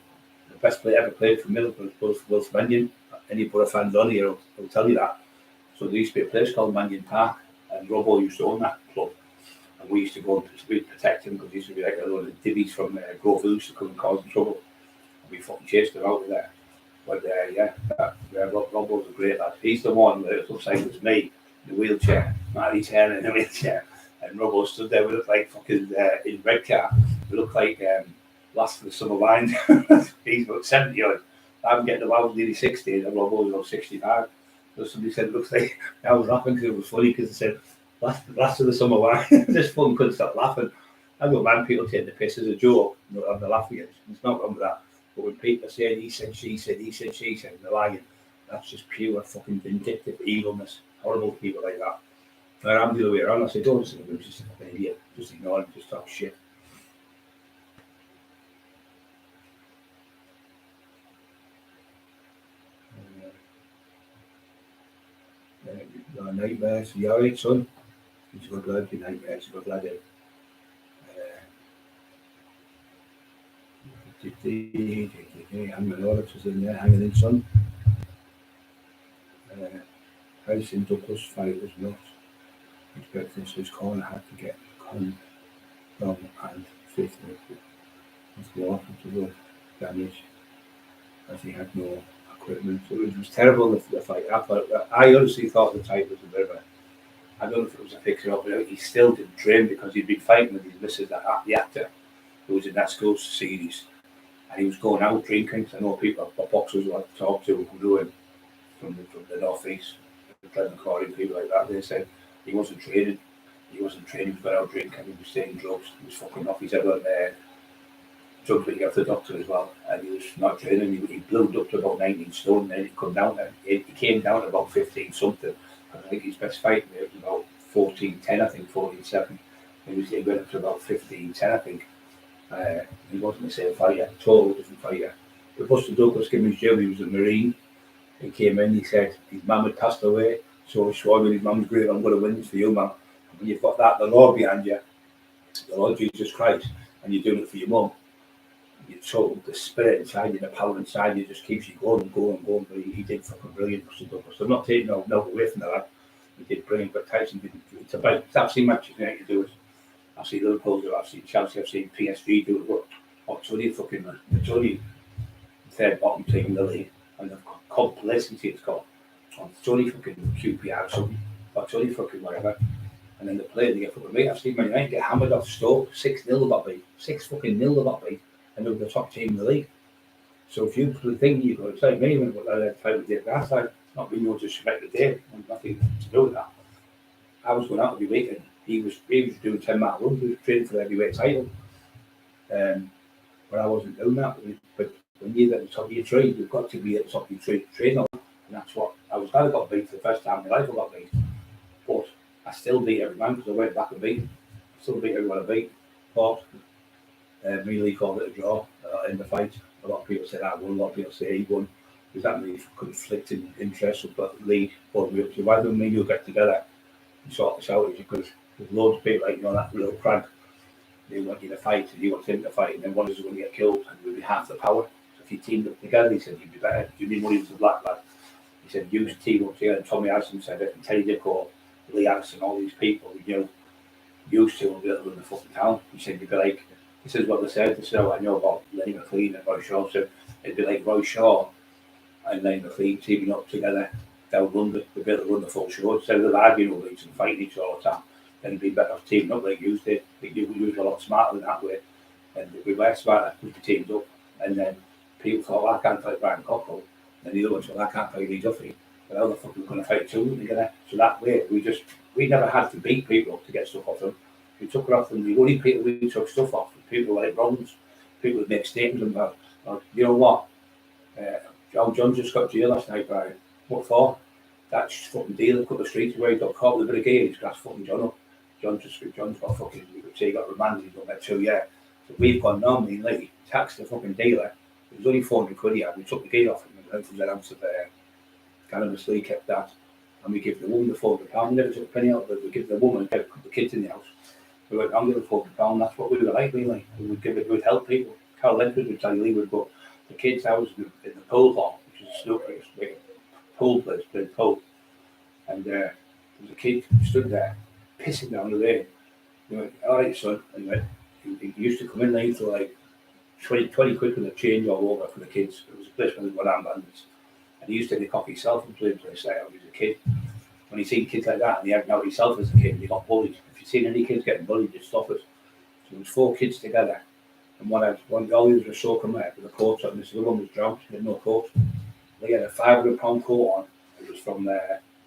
the best player ever played for Middlesbrough, was Wilf Mannion. Any Borough fans on here will tell you that. So there used to be a place called Mannion Park, and Robbo used to own that club. And we used to go and protect him because he used to be like a load of divvies from Grove used to come and cause him trouble. And we fucking chased him out of there. But Robbo's a great lad. He's the one that it looks like it was me in the wheelchair, Matty's hair in the wheelchair. And Robbo stood there, we looked like fucking in red car. We looked like last of the summer wine. He's about 70 odd. I'm getting about nearly 60 and Robbo's about 65. So somebody said, looks like, I was laughing because it was funny because they said, last of the summer wine. This fun couldn't stop laughing. I don't mind people taking the piss as a joke, not having a laugh again. It's not wrong with that. But when people are saying he said, she said, he said, she said, and they're lying, that's just pure fucking vindictive evilness. Horrible people like that. And I'm the other way around. I say, don't listen to him, just an idiot. Just ignore him, just talk shit. Nightmares. You alright, son? He's a good lad, your nightmares. He's a good lad. Hanging Oryx was in there, hanging in, son. House in Douglas, fight was nuts. His breakfast was corn, I had to get corn from and fifth with water to the damage as he had no equipment. So it was terrible, the fight. I honestly thought the type was a bit of a, I don't know if it was a fixer up, but he still didn't train because he'd been fighting with his missus, the actor, who was in that school series. And he was going out drinking. I know people, boxers I talked to who knew him from the northeast, Glenn people like that. They said he wasn't training. He was going out drinking. He was taking drugs. He was fucking off his head on drugs, but he got the doctor as well. And he was not training. He blew up to about 19 stone, and then he come down. And he came down to about 15 something. I think his best fight was about 14-10, I think 14-7. He went up to about 15-10, I think. He wasn't the same fighter, total different fighter. But Buster Douglas gave him his job. He was a Marine. He came in, he said his mum had passed away, so he swore with his mum's grave, I'm going to win this for you, man. And when you've got that, the Lord behind you, the Lord Jesus Christ, and you're doing it for your mum, you're total, the spirit inside you, the power inside you just keeps you going and going and going. But he did fucking brilliant, Buster Douglas. I'm not taking no away from that. He did brilliant, but Tyson didn't. It's about, I've seen matches now to do it. I've seen Liverpool do it, I've seen Chelsea, I've seen PSG do it, but it's only fucking, it's only third bottom team in the league, and the complacency it's got. It's only fucking QPR or something, but it's only fucking whatever. And then the player they get fucking beat. I've seen Man United get hammered off Stoke, 6-0 got beat, 6-0 got beat, and they're the top team in the league. So if you think you go, it's like me when I fight with Dave last time, it's not being no disrespect to Dave, nothing to do with that. I was going out to be beaten. He was doing 10-mile runs. He was training for the heavyweight title. But I wasn't doing that. But when you're at the top of your tree, you've got to be at the top of your tree to train on. And that's what I was glad I got beat for the first time in my life. I got beat, but I still beat every man because I went back and beat. I still beat everyone I beat. Fought. Really called it a draw in the fight. A lot of people said I won. A lot of people say he won. Because that really conflicting interests. But Lee pulled me up to why don't me you get together and sort this out? Because there's loads of people like that little prank. They want you to fight and you want him to fight, and then one is going to get killed and we'll be half the power. So if you teamed up together, he said you'd be better. You need money to the black lad. He said use team up together. And Tommy Harrison said it, and Teddy Dicko, Lee Harrison, all these people used to be able to run the fucking town. He said you'd be like, he says what they said. This is what I know about Lenny McLean and Roy Shaw. So it'd be like Roy Shaw and Lenny McLean teaming up together. They'll be able to run the full show instead of arguing over each and fighting each other all the time. Then it'd be better off teaming up like you did. You were a lot smarter than that way. And we were smarter, we teamed up. And then people thought, well, I can't fight Brian Cockerill. And the other one said, well, I can't fight Lee Duffy. But how the fuck are we going to fight two of them together? So that way, we never had to beat people to get stuff off them. We took it off them. The only people we took stuff off were people like Rollins, people that make statements about, you know what? John just got jail last night, Brian. What for? That's fucking deal. A couple of streets away, he got caught with a bit of gear. He's got fucking John's got fucking, you could say he got remanded, he got that 2 years So we've gone normally, like, taxed the fucking dealer. It was only 400 quid he had. We took the gate off him and went from that ounce of cannabis. Lee kept that. And we give the woman the £400. We never took a penny out, but we give the woman, a couple of kids in the house. We went on, give the £400. That's what we were like, really. We would give it, we'd help people. Carl Ledford would tell you, Lee would go the kids' house in the pool hall, which is a snooker, like a pool place, played pool. And there was a kid stood there, pissing down the rain. He went, all right, son. And he went, he used to come in late for like 20 quid with a change all over for the kids. It was a place where there were armbands. And he used to take off himself and play place there when he was a kid. When he seen kids like that, and he had now himself as a kid, he got bullied. If you've seen any kids getting bullied, just stop it. So there was 4 kids together. And one always was soaking wet with a coat on. This other one was drowned, he had no coat. They had a £500 coat on. It was from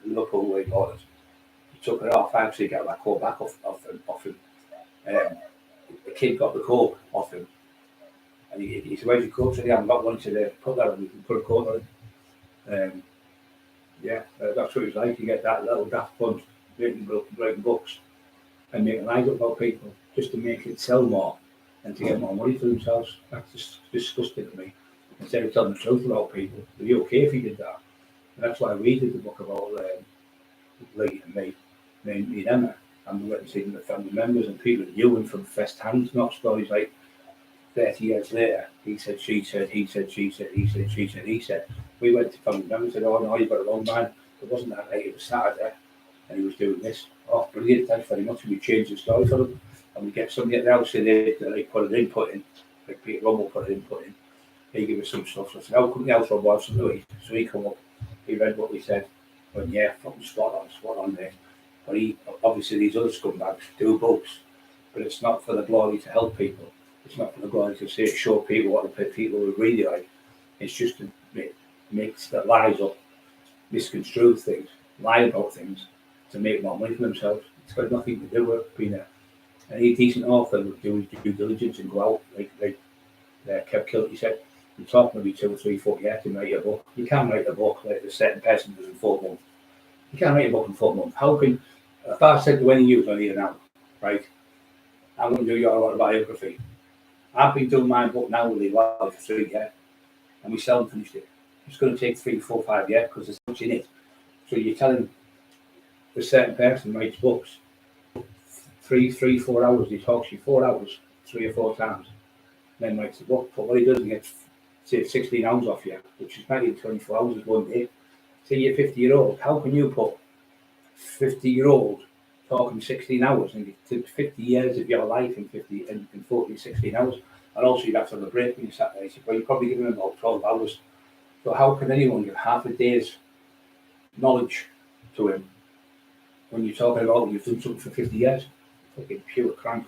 Liverpool where he bought it. He took it off. I actually got that coat back off him. The kid got the coat off him. And he said, where's your coat? So he hadn't got one. He said, put that on, we can put a coat on it. That's what it was like. You get that little daft punch, writing books and making lies up about people just to make it sell more and to get more money for themselves. That's just disgusting to me. Instead of telling the truth about people, it'd be okay if he did that. And that's why we did the book about Lee and me and Emma. And we went and seen the family members and people knew him from first hand, not stories like 30 years later. He said, she said, he said, she said, he said, she said, he said. We went to family members and said, oh no, you've got a wrong man. It wasn't that night, it was Saturday. And he was doing this. Oh, brilliant, thanks very much. And we changed the story for them. And we get somebody at the house that they put an input in, like Peter Rummel put an input in. He gave us some stuff. So I said, how come the house Rob was? So he come up, he read what we said. Went, yeah, fucking spot on there. But obviously these other scumbags do books, but it's not for the glory to help people. It's not for the glory to show people what the people would really like. It's just to make the lies up, misconstrue things, lie about things to make more money for themselves. It's got nothing to do with being any decent author would do his due diligence and go out like Kev Kilty said. You're talking maybe 2 or 3 4 years to write a book. You can't write a book like a certain person does in 4 months. You can't write a book in 4 months. How can, if I said to any of you on here now, right, I'm going to do your autobiography. I've been doing my book now with Lee for 3 years, and we still haven't finished it. It's going to take 3, 4, 5 years because there's much in it. So you're telling a certain person writes books, 3, 4 hours, he talks to you 4 hours, 3 or 4 times, then writes the book. But what he does, he gets, say, 16 hours off you, which is maybe 24 hours is 1 day. Say you're 50-year-old, how can you put 50-year-old talking 16 hours and 50 years of your life in 40, 16 hours? And also you'd have to have a break when you sat there. Well, you're probably giving him about 12 hours. So how can anyone give half a day's knowledge to him when you're talking about you've done something for 50 years? Fucking pure crank.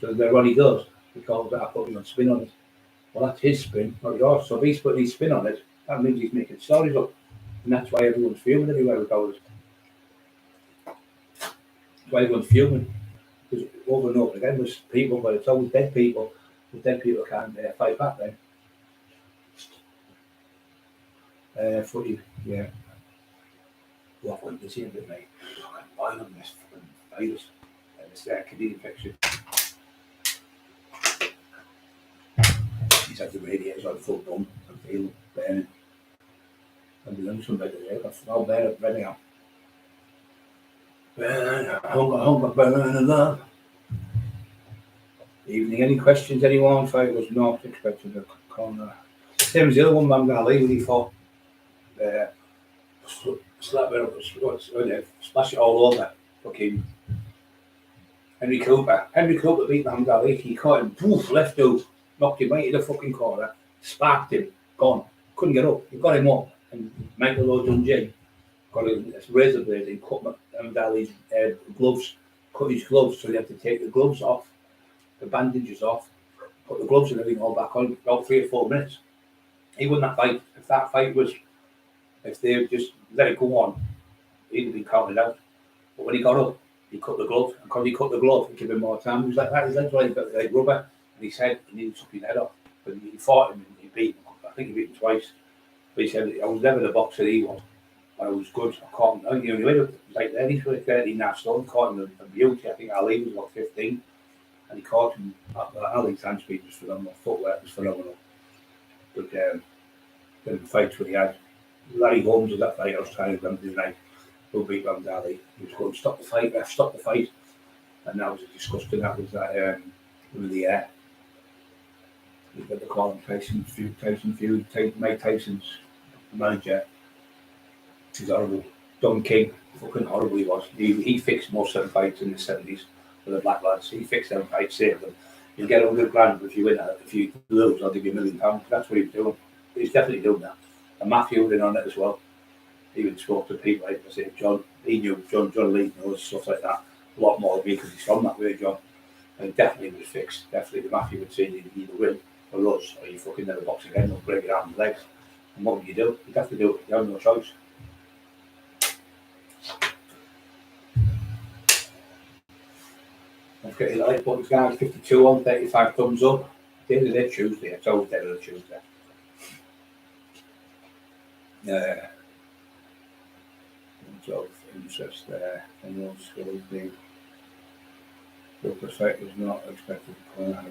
So then what he does, he calls that putting a spin on it. Well, that's his spin, not yours. So if he's putting his spin on it, that means he's making stories up. And that's why everyone's fuming everywhere with those. That's why everyone's fuming. Because over and over again, there's people, but it's always dead people. The dead people can't fight back then. Footy, yeah. What went to see a bit, mate? I'm buying on this fucking virus. This kidney infection. He's had the radiators on full bum. I feel burning. I've been doing some better there. I've all better ready now. Hunger, burn, love. Evening. Any questions, anyone? I was not expecting a corner. Same as the other one, I'm going to leave with you for. Slap it up, splash it all over. Fucking Henry Cooper. Henry Cooper beat Muhammad Ali. He caught him, poof, left out, knocked him right in the fucking corner, sparked him, gone. Couldn't get up. He got him up, and Michael O'Dunjay got his razor blade and cut Muhammad Ali's gloves, cut his gloves, so he had to take the gloves off, the bandages off, put the gloves and everything all back on, about 3 or 4 minutes. He won that fight. If that fight was, if they just let it go on, he'd have been counted out. But when he got up, he cut the glove, and because he cut the glove, it gave him more time. He was like that, his legs were like rubber, and he said he needed to took his head off. But he fought him and he beat him. I think he beat him twice. But he said, I was never the boxer he was. I was good. I caught him. He was like that. He's like 13 and a half stone. Caught him a beauty. I think Ali was about 15. and he caught him. Alex hand speed was phenomenal, footwork was phenomenal. But the fights where he had Larry Holmes was that fight I was trying to remember the night. Who beat Muhammad Ali. He was going, stop the fight, ref, stop the fight. And that was disgusting. That was that over the air. You've got the call Tyson Fury, Mike Tyson's manager. He's horrible. Don King, fucking horrible he was. He fixed most of the fights in the 70s with the black lads. He fixed them fights, saved them. You'll get $100,000 if you win that. If you lose, I'll give you £1 million. That's what he was doing. He's definitely doing that. And Matthew was in on it as well. He even spoke to people like I say, John. He knew John Lee knows stuff like that a lot more than me because he's from that way, John. And definitely was fixed. Definitely, the Matthew would say you either win for us or you fucking never box again. They'll break your arms and legs. And what would you do? You'd have to do it. You have no choice. Let's get your like buttons, guys. 52 on, 35 thumbs up. Day of the day, Tuesday. It's always day of the Tuesday. Of interest there. Anyone's skills being your perspective is not expected to come out.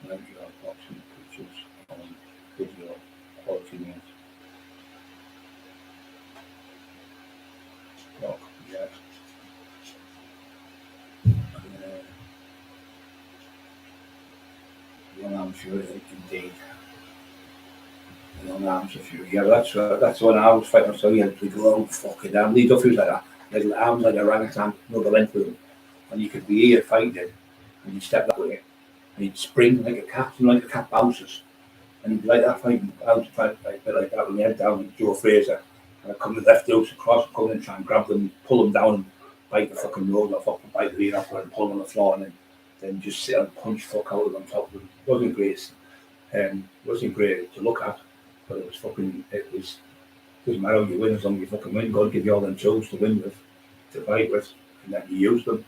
Like your boxing pictures on video quality means. Rock, yes. One arm Fury, indeed. One arm Fury. Yeah, that's one I was fighting. So he had to go on fucking down. Lee Duffy was like that. He had arms like a orangutan, another length of them. And you could be here fighting, and you step that way, and he'd spring like a cat, like a cat bounces. And he'd be like that fighting, I was fighting like that with my head down with Joe Fraser. And I'd come with left hooks across, come in and try and grab them, pull them down, and bite the fucking road off, bite the ear off, and pull them on the floor, and then just sit and punch fuck out of them on top of them. It wasn't great. Wasn't great to look at, but it was doesn't matter how you win as long as you fucking win. God give you all them tools to win with, to fight with, and then you use them.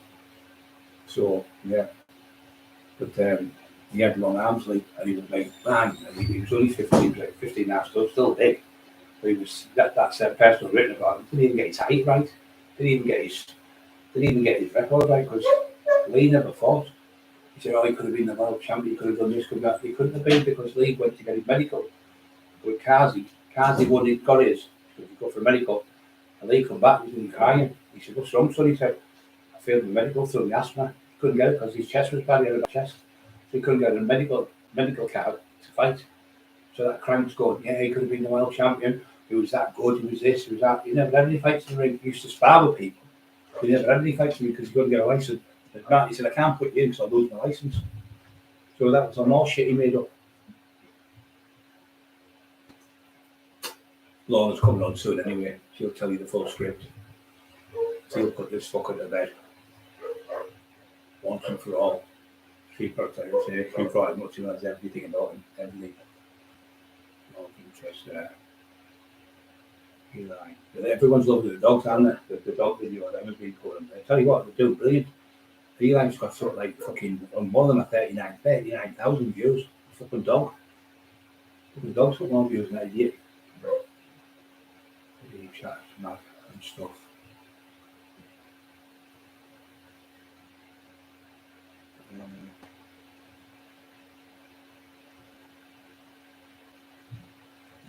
So yeah. But he had long arms like, and he was like bang, and he was only 15 and a half stone, still big. But he was that's personal written about him. Didn't even get his height right. Didn't even get his record right because Lee never fought. He said, he could have been the world champion, he could have done this, could have that. He couldn't have been because Lee went to get his medical. But Kazi won it, got his, so he got for a medical. And Lee come back, he was crying. He said, what's wrong, son? He said, I failed the medical through the asthma. He couldn't get it because his chest was bad, he had a bad chest. So he couldn't get a medical card to fight. So that crank's going, yeah, he could have been the world champion. He was that good, he was this, he was that. He never had any fights in the ring. He used to spar with people. He never had any fights in the ring because he couldn't get a license. He said, I can't put you in because I'll lose my license. So that was on all shit he made up. Lorna's coming on soon anyway. She'll tell you the full script. She'll put this fucker to bed. Once and for all. She brought as much as everything about him. Everything. No interest there. Eli. Everyone's loving the dogs, aren't they? The dog video that has been put on. I tell you what, they do brilliant. Eli's got sort of like fucking more than 39,000 views. Fucking dog. Fucking dog's got more views than that idiot. He chats mad and stuff.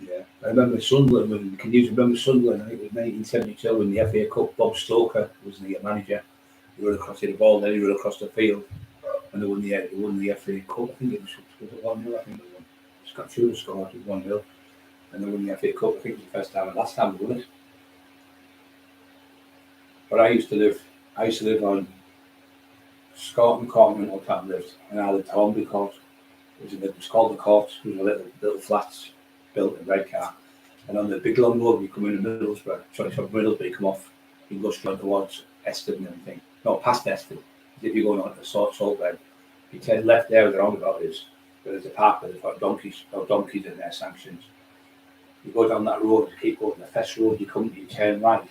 Yeah, I remember Sunderland. Can you remember Sunderland? I think it was 1972 when the FA Cup. Bob Stoker was the manager. He ran across the ball, then he ran across the field, and they won the FA Cup. I think it was 1-0. I think they won. Scott Tudor scored. It was 1-0, and they won the FA Cup. I think it was the first time and last time they won it. But I used to live on Scotland Common or Tap lived, and I lived home because it was called the Court. It was a little flats built in Redcar, and on the big long road you come in Middlesbrough. Sorry, from Middlesbrough you come off, you go straight towards Eston and everything. No, past Eston. If you're going on to Salt Bed, you turn left there where the roundabout is. There's a park where they've got donkeys in their sanctions. You go down that road, keep going. The first road you turn right.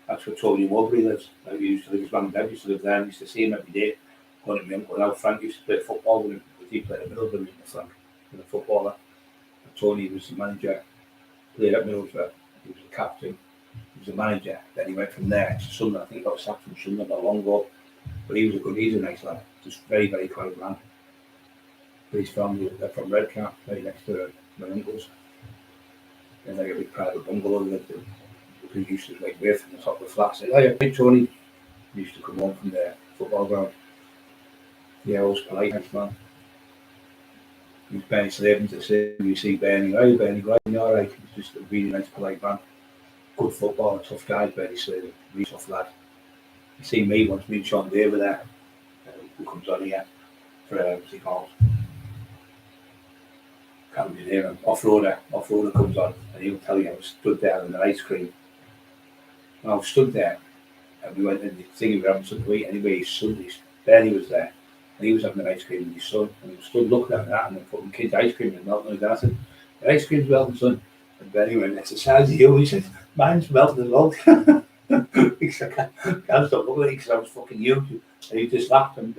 That's where Tony Mowbray lives. Like he used to live, his mum and dad used to live there, and used to see him every day. Going to my uncle now, Frank used to play football with him. He played in Middlesbrough with Frank, with a footballer. And Tony was the manager. played at Middlesbrough. He was the captain. He was the manager. Then he went from there to Sunderland. I think he got sacked from Sunderland not long ago. But he's a nice lad. Just very, very quiet man. But his family, they're from Redcar, very next to my uncles. And they got a big private bungalow that who used to like wave from the top of the flat. Said, "Hey, Big Tony." He used to come home from the football ground. Yeah, always polite, nice man. He was Bernie Slavin to say, you see Bernie, "Hey, Bernie, right, you alright?" He's just a really nice, polite man. Good footballer, tough guy, Bernie Slavin, really tough lad. You see me once, me and Sean Day were there, who comes on here for, what's he called? Can't remember his name, off-roader comes on, and he'll tell you I was stood there with an ice cream. And I was stood there, and we went in the thing, we were having something to eat anyway. His son, Bernie was there, and he was having an ice cream with his son, and he was stood looking at that, and then putting kids' ice cream and melting. And I said, "The ice cream's melting, son." And Bernie went, "It's the size of you." He said, "Mine's melting as well." He said, "I can't stop looking at it because I was fucking huge." And he just laughed, and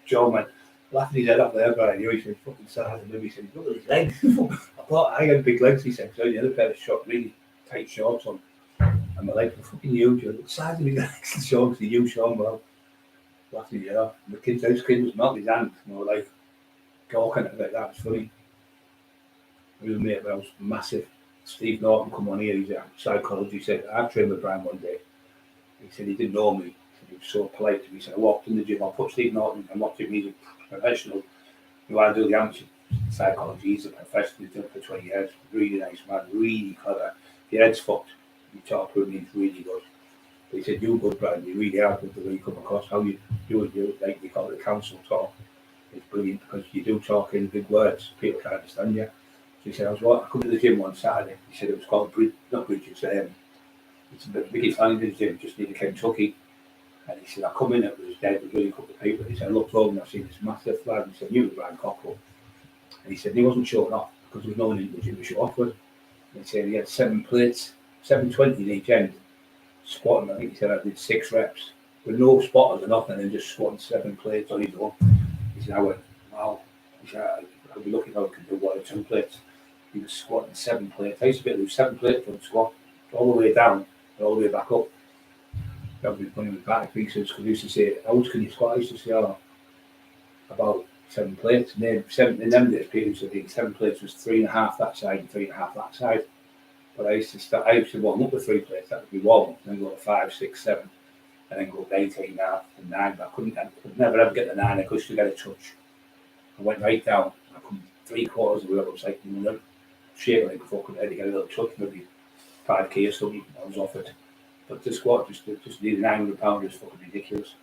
John went, laughing his head off there, but I knew he said, "Fucking size of him." He said, "Look at his legs." I had big legs, he said, because I had the other pair of short, really tight shorts on. And my legs were fucking huge. The size of his legs and Sean, because he knew Sean well. Laughing his head off. And the kid's ice cream was melting his hand. And I was like, gawking at it like that. It's funny. We were mate, but I was massive. Steve Norton come on here, he's a psychologist. He said, "I trained with Brian one day." He said he didn't know me. He said he was so polite to me. He said, "I walked in the gym, I put Steve Norton and watched him, he's a professional. You want to do the amateur psychology, he's a professional, he's done it for 20 years. Really nice man, really clever. If your head's fucked, you talk to him, he's really good." But he said, "You're good, Brian, you really are good the way you come across, how you do it, like we call it the council talk. It's brilliant because you do talk in big words, people can't understand you." So he said, I come to the gym one Saturday. He said it was called not Bridges, it's the biggest landing gym just near Kentucky. And he said, I come in, it was dead, there was really a couple of people. He said, I looked over and I seen this massive flag. He said, "You were Brian Cockerill." And he said, he wasn't showing off because there was no one in the gym to show off with. And he said he had 7 plates, 720 in each end, squatting. I think he said I did 6 reps with no spotters or nothing, and just squatting 7 plates on his own. He said, I went, wow. He said, I'll be looking how I can do 1 or 2 plates. He was squatting 7 plates. I used to be able to do 7 plates from squat all the way down and all the way back up. That would be funny with back pieces because he used to say, "How much can you squat?" I used to say, "Oh, about 7 plates." And then in them days, people used to think 7 plates was 3.5 that side and 3.5 that side. But I used to warm up with 3 plates. That would be 1, then go to 5, 6, 7, and then go to 8, 8.5, and 9. But I could never ever get the 9. I could still get a touch. I went right down. I come 3/4 of the way up. I was like, shaking like a fucking head to get a little touch, maybe 5k or something. I was offered. But the squat, just needing 900 pounds is fucking ridiculous.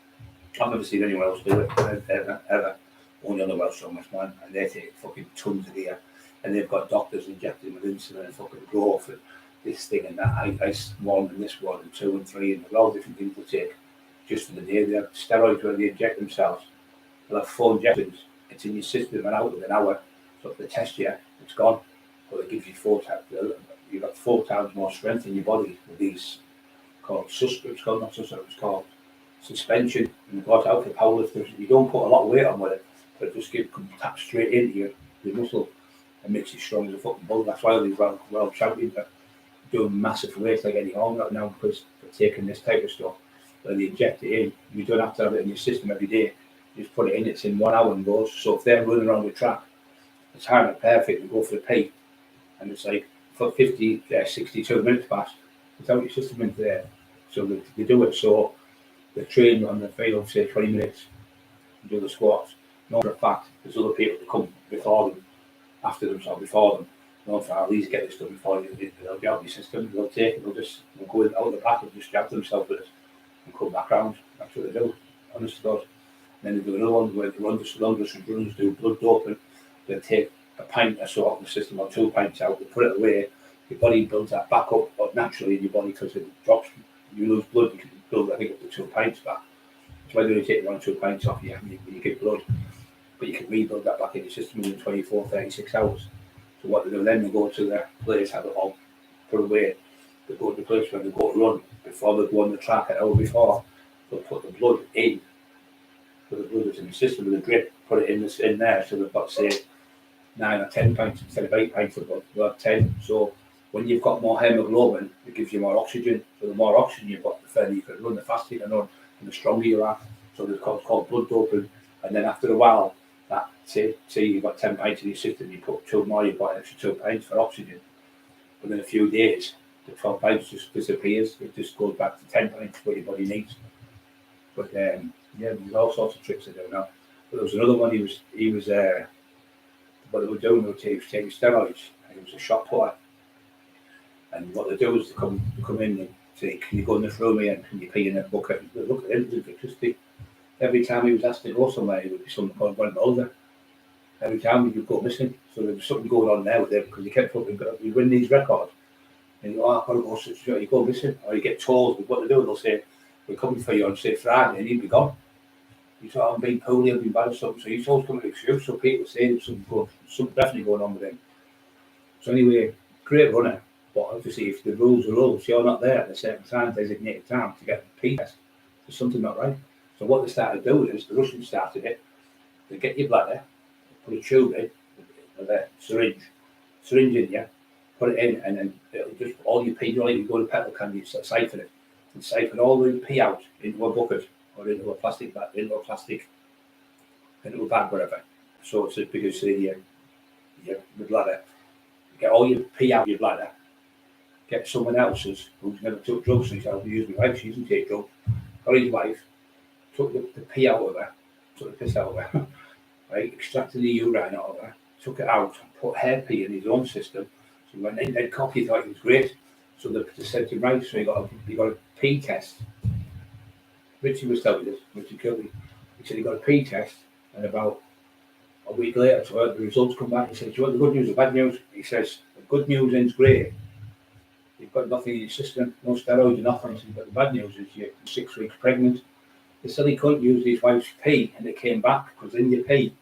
I've never seen anyone else do it, ever. Only on the Welsh Strongest Man, and they take fucking tons of gear. And they've got doctors injecting with insulin and fucking growth and this thing and that. Ice 1 and this 1 and 2 and 3 and all different things they take just for the day. They have steroids where they inject themselves. They'll have 4 injections. It's in your system and out within an hour. So if they test you, it's gone. But it gives you 4 times. You've got 4 times more strength in your body with these called suspension, and they've got out for powerlifters. You don't put a lot of weight on with it, but it just can tap straight into your muscle and makes you strong as a fucking bull. That's why all these world champions are doing massive weights like Eddie Hall right now, because they're taking this type of stuff. Where they inject it in, you don't have to have it in your system every day. You just put it in, it's in 1 hour and goes. So if they're running around the track, the time it perfect, and go for the peak, and it's like for 62 minutes past, it's out your system into there. So they do it so they train on the field, say 20 minutes, and do the squats. Not for a fact, there's other people that come before them, after them, so before them. Not for at least get this done before they'll be out of your system. They'll take it, they'll go out the back and just jab themselves with it and come back round. That's what they do, honest to God. And then they do another one where they run runners do blood doping. They take a pint or so out of the system, or 2 pints out, they put it away. Your body builds that back up, but naturally in your body, because it drops, you lose blood, you can build, I think, up to 2 pints back. That's why they only take 1 or 2 pints off you when you get blood. But you can rebuild that back in your system within 24, 36 hours. So what they do then, they go to their place, have it all put away. They go to the place where they go to run. Before they go on the track an hour before, they'll put the blood in. So the blood is in the system with a drip, put it in there. So they've got, say, 9 or 10 pints instead of 8 pints of blood. They'll have 10. So when you've got more hemoglobin, it gives you more oxygen. So the more oxygen you've got, the further you can run, the faster you can run, and the stronger you are. So it's called blood doping. And then after a while, that say you've got 10 pints in your system, you put 2 more, you've got an extra 2 pints for oxygen. Within a few days, the 12 pints just disappears. It just goes back to 10 pints what your body needs. But yeah, there's all sorts of tricks to do now. But there was another one. He was what they were doing was he was taking steroids. And he was a shot putter. And what they do is they come in and say, "Can you go in this room here and can you pee in a bucket?" They look at him, electricity. Every time he was asked to go somewhere, it would be something called one older. Every time he would go missing. So there was something going on there with him because he kept fucking. You win these records, and you go, "Oh, I've got to go such a you go missing," or you get told. What they do, they'll say, "We're coming for you on say Friday," and he'd be gone. You thought, "I'm being poorly, I've been bad or something." So he's always coming to excuse. So people say there's something definitely going on with him. So anyway, great runner. But obviously, if the rules are rules, you're not there at a certain time, designated time to get the P test. There's something not right. So what they started doing is the Russians started it. They get your bladder, put a tube in, with a syringe in you, put it in, and then it'll just all your pee. You go to petrol can, you siphon it, and siphon all the pee out into a bucket or into a plastic bag, into a bag, whatever. So it's as big as your bladder. Get all your pee out of your bladder. Get someone else's who's never took drugs, so he's able to use my wife, she doesn't take drugs. Got his wife, took the pee out of her, took the piss out of her, right, extracted the urine out of her, took it out, put her pee in his own system. So when they cocky thought it was great. So they said to him, right, so you got a pee test. Richie was telling us, Richie Kilby, he said he got a pee test, and about a week later, so the results come back. He said, "Do you want the good news or bad news?" He says, "The good news is great. You've got nothing in your system, no steroids or nothing." But the bad news is you're 6 weeks pregnant. They said he couldn't use his wife's pee, and it came back because in your pee,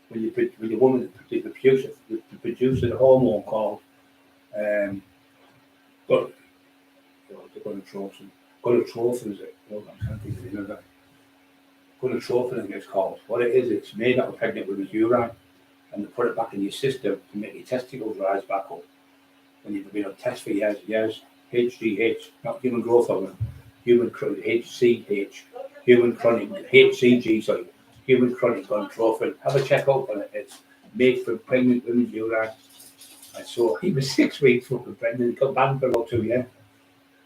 when your woman produces a hormone called gonadotropin, is it? I can't think of the name of that. Gonadotropin, I think it's called. What it is, it's made out of pregnant women's urine, and they put it back in your system to make your testicles rise back up. When you've been on test for years, HGH, not human growth hormone, human chronic HCH, human chronic HCG, sorry, human chronic gonadotropin. Have a check out on it. It's made from pregnant women's urine. And so he was 6 weeks fucking pregnant. He got banned for about 2 years.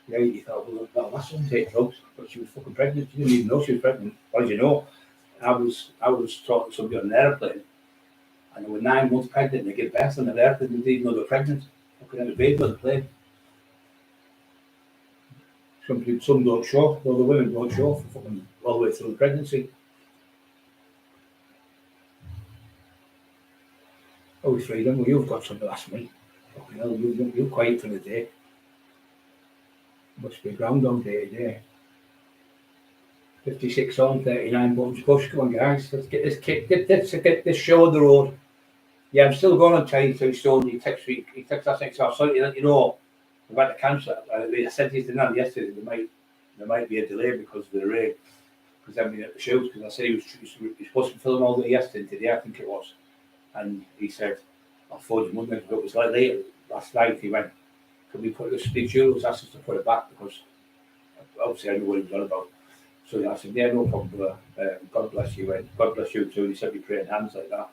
Yeah, you thought, well, that's doesn't take drugs, but she was fucking pregnant. She didn't even know she was pregnant. What did you know? I was talking to somebody on an airplane, and they were 9 months pregnant. They gave birth on an airplane. They didn't even know they were pregnant. Fucking had a baby on the plane. Some don't show. Well, the women don't show for fucking all the way through the pregnancy. Oh, freedom. Well, you've got something to ask me. Fucking hell, you're quiet for the day. Must be Groundhog Day today. 56 on, 39 buttons push. Come on, guys. Let's get this kick. Get this show on the road. Yeah, I'm still going on time. So he's told me, he texted last night. So I'm sorry to let you know about the cancer. I said to him yesterday, there might be a delay because of the rain. Because I'm at the shows. Because I said he was supposed to film all day yesterday, today I think it was. And he said, "I'll phone you Monday." But it was like later last night. He went, "Can we put the Jules asked us to put it back because obviously I knew what he was on about." So I said, "Yeah, no problem, brother. God bless you, and God bless you too." He said, "We praying hands like that."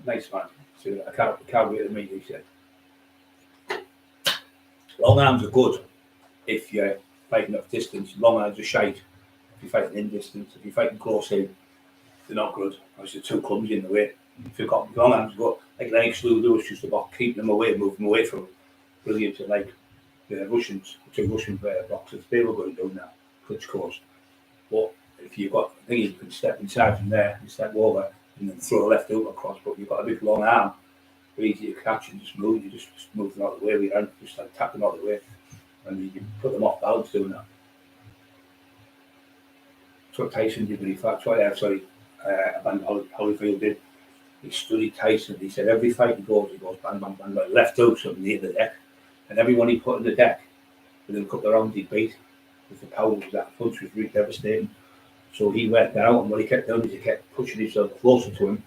Nice man. So I can't wait to meet you. He said, "Long arms are good if you're fighting off distance. Long arms are shite if you're fighting in distance. If you're fighting close in, they're not good. Because you're too clumsy in the way. If you've got long arms, go like Lennox Lewis used to about keeping them away, moving them away from them. Brilliant. And like the two Russian boxers, they were going to do now, Klitschko's. But if you've got, I think you can step inside from there and step over and then throw a left hook across. But you've got a big long arm, easy to catch and just move. You just move them out of the way with your hand, just like tap them out of the way, and you can put them off balance doing that. That's what Tyson did when he fought. Holyfield did. He studied Tyson. He said every fight he goes bang, bang, bang, bang, left hooks up near the deck, and everyone he put in the deck within a couple of rounds he beat with the power of that punch was really devastating. So he worked that out, and what he kept doing is he kept pushing himself closer to him,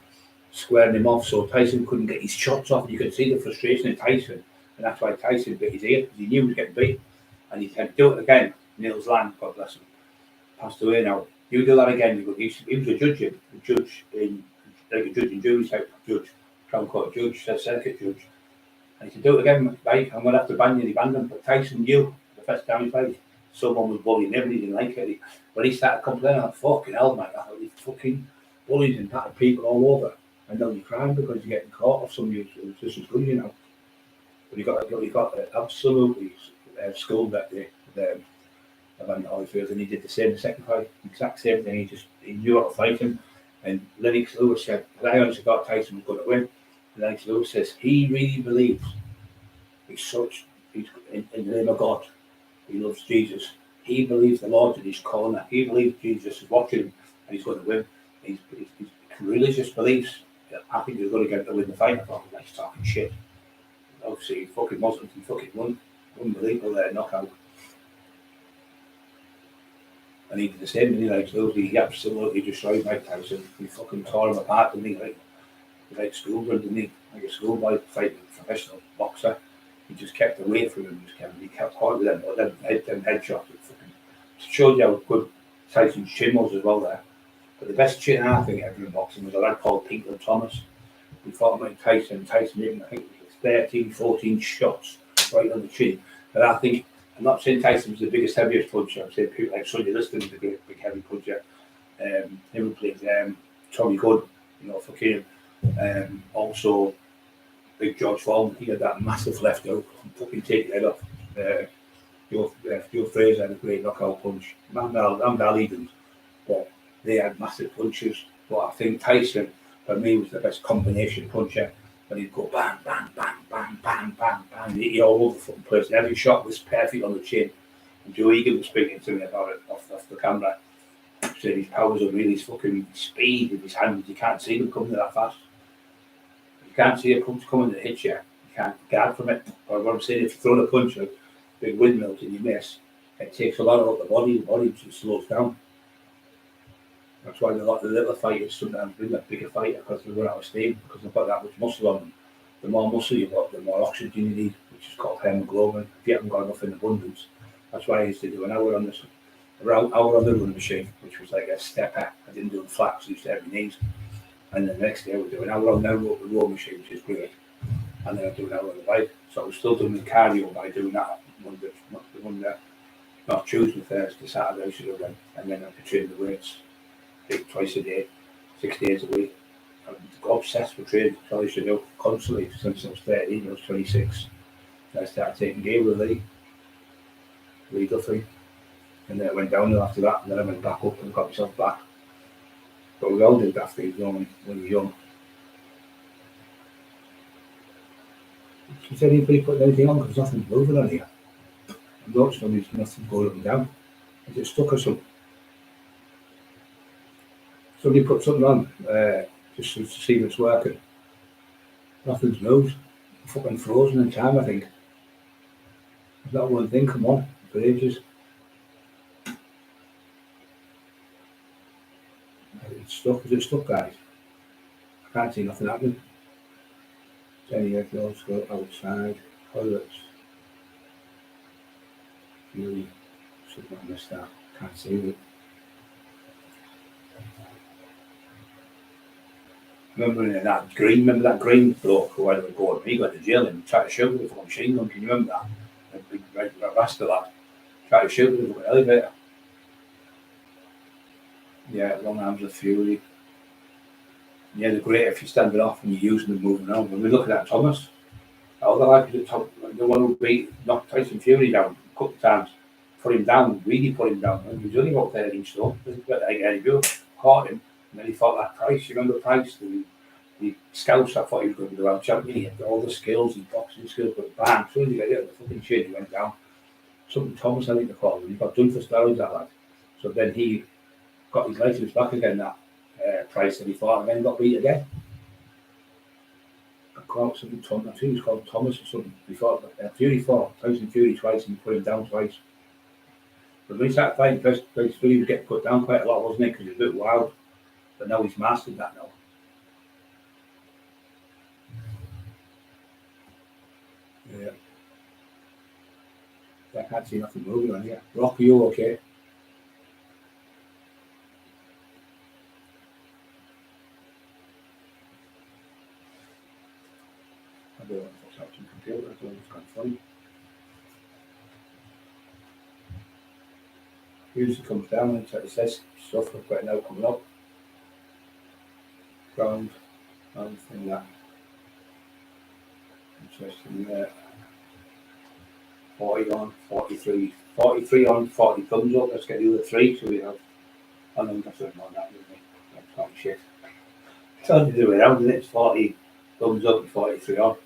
squaring him off, so Tyson couldn't get his shots off. You could see the frustration in Tyson And that's why Tyson bit his ear, because he knew he was getting beat. And he said, do it again. Niels Land, God bless him, passed away now. You do that again. He was a judge in jury type judge, Crown Court judge, circuit judge. And he said, do it again, mate, I'm going to have to ban you. And he banned him. But Tyson knew the first time he played, someone was bullying him and he didn't like it. When he started complaining, like, fucking hell, mate, I thought, he fucking bullies and patted people all over. And then you're crying because you're getting caught off somebody who's just as good, you know. But he got absolutely schooled that day. Van Holyfield, and he did the same the second fight, exact same thing. He knew how to fight him. And Lennox Lewis said, I honestly thought Tyson was going to win. And Lennox Lewis says he really believes he's in the name of God. He loves Jesus. He believes the Lord's in his corner. He believes Jesus is watching him and he's going to win. His religious beliefs. I think he's going to get to win the fight. I thought, he's talking shit. Obviously, he fucking wasn't. He fucking won. Unbelievable knockout. And he did the same, he absolutely destroyed Mike Tyson. He fucking tore him apart, didn't he? Like schoolboy, didn't he? Like a schoolboy fighting a professional boxer. He just kept away from him. He kept hard with them, but then headshots. It showed you how good Tyson's chin was as well there. But the best chin I think ever in boxing was a lad called Pinklon Thomas. He fought Mike Tyson. Tyson hit him, I think it was 13, 14 shots right on the chin. But I think, I'm not saying Tyson was the biggest, heaviest puncher. I'm saying people like Sonny Liston was a great big heavy puncher. Him who played Tommy Good, fucking also Big George Foreman. He had that massive left hook and fucking take your head off. Joe Fraser had a great knockout punch. Mandal Edens, but they had massive punches. But I think Tyson, for me, was the best combination puncher. When he'd go bang, bang, bang, bang, bang, bang, bang, he'd hit all over the fucking place. And every shot was perfect on the chin. And Joe Egan was speaking to me about it off the camera. Saying his powers are really his fucking speed with his hands. You can't see them coming that fast. You can't see a punch coming that hits you. You can't guard from it. Or what I'm saying, if you throw a punch like big windmills and you miss, it takes a lot out of the body just slows down. That's why a lot of the little fighters sometimes bring a bigger fighter because they run out of steam, because they've got that much muscle on them. The more muscle you've got, the more oxygen you need, which is called hemoglobin. If you haven't got enough in abundance, that's why I used to do an hour on the running machine, which was like a stepper. I didn't do the flats, I used to have my knees. And then the next day I would do an hour on the row machine, which is great. And then I'd do an hour on the bike. So I was still doing the cardio by doing that not Tuesday, Thursday, Saturday I should have done. And then I could train the weights twice a day, 6 days a week. I got obsessed with training. That's all I used to do constantly since I was 13, I was 26. I started taking gear with Lee Duffy. And then I went downhill after that, and then I went back up and got myself back. But we all did that thing when we were young. Is anybody putting anything on? Because nothing's moving on here. I'm noticing there's nothing going up and down. Is it stuck or something? Somebody put something on just to see if it's working. Nothing's moved. I'm fucking frozen in time, I think. There's not one thing come on for ages. It's stuck. Is it stuck, guys? I can't see nothing happening. Any let's go outside. Toilets. Really, should not miss that. Can't see it. Remember that green bloke who had to go, he got to jail and tried to shoot with a machine gun. Can you remember that? A big red rascal lad. Tried to shoot with an elevator. Yeah, long arms of fury. Yeah, they're great if you're standing off and you're using them moving around. When we look at that Thomas, the one who knocked Tyson Fury down a couple of times, really put him down. And he was only about 13 stone. Caught him, and then he fought that Price. You remember Price? The scouts, I thought he was going to be the world champion. He had all the skills, his boxing skills, but bang, as soon as he got hit with the fucking chin, he went down. Something Thomas, I think they called him. He got done for steroids, that lad. So then he got his license back again, that Price, and he fought, and then got beat again. I think he was called Thomas or something. He fought, Fury fought Tyson Fury twice, and he put him down twice. But when he started fighting, Fury was getting put down quite a lot, wasn't he? Because he was a bit wild. But now he's mastered that now. Yeah. I can't see nothing moving on here. Rock, are you okay? I don't know what's happening to the computer. I don't know it's kind of funny. Usually comes down and it says stuff I've got now coming up. Ground, and thing that. Interesting there. 40 on, 43. 43 on, 40 thumbs up. Let's get the other 3 so we have. I know that's not that, isn't it? That's not shit. It's hard to do it out, isn't it? It's 40 thumbs up and 43 on.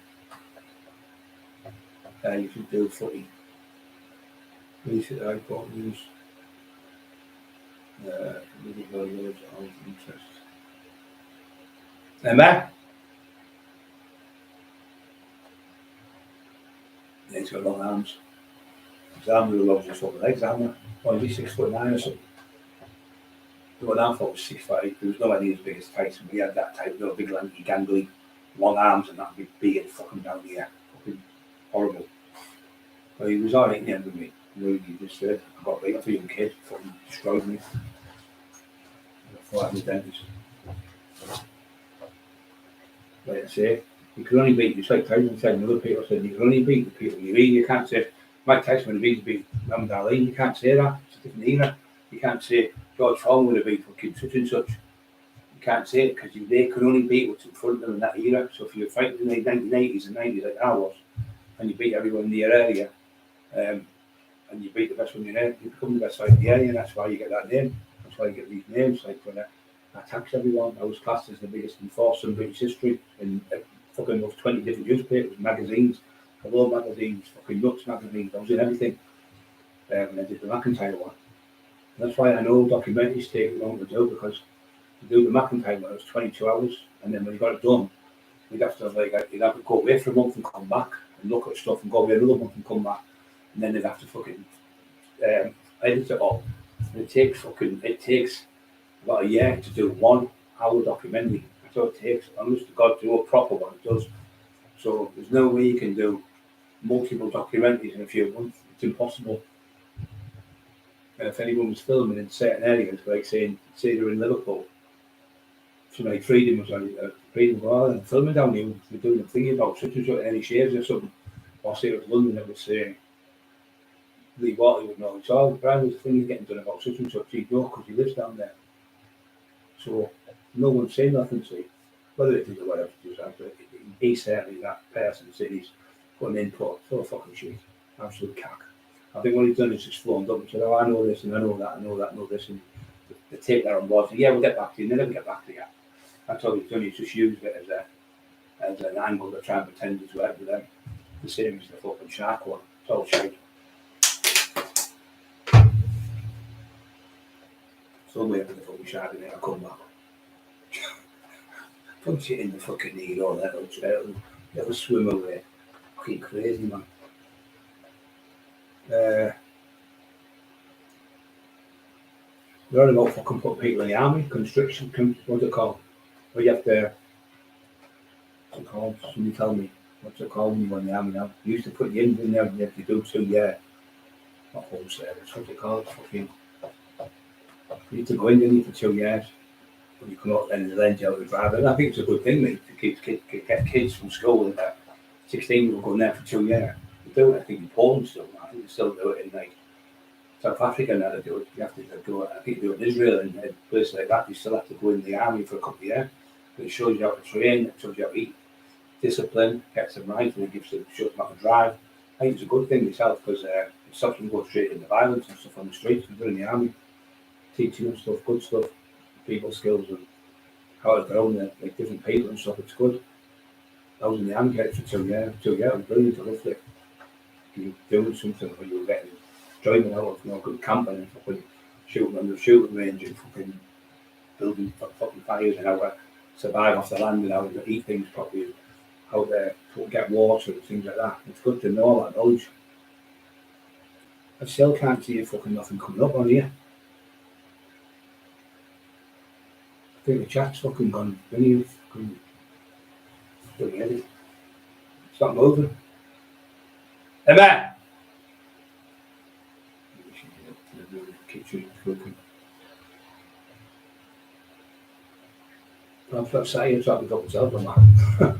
You should do footy. Recent iPod news. Really loads of interest. Emma? He's got long arms. His arms are long as his legs, aren't they? Well, he's 6'9" or something. The one I thought was 6'5". There was nobody as big as Tyson. We had that type, big lanky, gangly, long arms, and that'd be big and fucking down here. Fucking horrible. But he was alright in the end of me. Really, he just said, I got beat up for a young kid, fucking destroyed me. I thought I was a dentist. Like I say, you can only beat, just like Tyson said, and other people said, you can only beat the people you beat. You can't say, Mike Tyson would have beat Muhammad Ali. You can't say that. It's a different era. You can't say George Foreman would have beat fucking such and such. You can't say it because they could only beat what's in front of them in that era. So if you're fighting in the 1980s and 90s like I was, and you beat everyone in the area, and you beat the best one in the area, you become the best fighter in the area, and that's why you get that name. That's why you get these names. Like when I tax everyone, I was classed as the biggest enforcer in British history in fucking 20 different newspapers, magazines, Hello magazines, fucking Nuts magazines. I was in everything. And I did the McIntyre one. And that's why I know documentaries take long to do, because to do the McIntyre one, it was 22 hours, and then when you got it done, you'd have to you'd have to go away for a month and come back and look at stuff and go away another month and come back, and then they'd have to fucking edit it all. And it takes about a year to do 1 hour documentary. That's all it takes. Honest to God, to do a proper one, it does. So there's no way you can do multiple documentaries in a few months. It's impossible. And if anyone was filming in certain areas, like say they're in Liverpool, so like Freedom was on Freedom, well, and filming down here, we're doing a thing about such and such, any shares or something. Or say it was London, it was saying, Lee Watley would know. It's all Brian was the thing he's getting done about such and such. He'd know because he lives down there. So no one's saying nothing to him. Whether it is or whatever it is, he's certainly that person saying he's got an input. It's all fucking shit. Absolute cack. I think what he's done is just flown up and said, oh, I know this and I know that, I know that, I know this, and they take that on board. So, yeah, we'll get back to you. And they never get back to you. That's all he's done. He's just used it as an angle to try and pretend it's whatever with them. The same as the fucking shark one. It's all shit. So wait for the fucking shark and then I'll come back. Punch it in the fucking knee or that it'll swim away. Fucking crazy, man. They're on about fucking put people in the army, conscription, what's it called? Where you have to, what's it called? Somebody tell me, what's it called when you go in the army now? You used to put the ends in there and you have to do 2 years. Not home service, what's it called? Fucking, you need to go in, didn't you, for 2 years. When you come out then the lens out of the driver. And I think it's a good thing, mate, to get kids from school and 16 will go in there for 2 years. They do it, I think, in Poland still. I think they still do it in like South Africa now. They do it. You have to go. I think they do it in Israel and places like that. You still have to go in the army for a couple of years. But it shows you how to train. It shows you how to eat, discipline, gets them right, and it shows them how to drive. I think it's a good thing myself because it stops them going straight into violence and stuff on the streets. They're in the army, teaching them stuff, good stuff, people skills and how to grow like different people and stuff. It's good. I was in the army for 2 years. 2 years, it was brilliant. I loved it. You were doing something where you were getting enjoyment out of good camping and fucking shooting on the shooting range and fucking building fucking fires and how to survive off the land and how to eat things properly, how to get water and things like that. It's good to know all that knowledge. I still can't see fucking nothing coming up on here. I think the chat's fucking gone. Doing it. It's not moving. Emma! kitchen cooking. I'm not saying it's like got myself on that.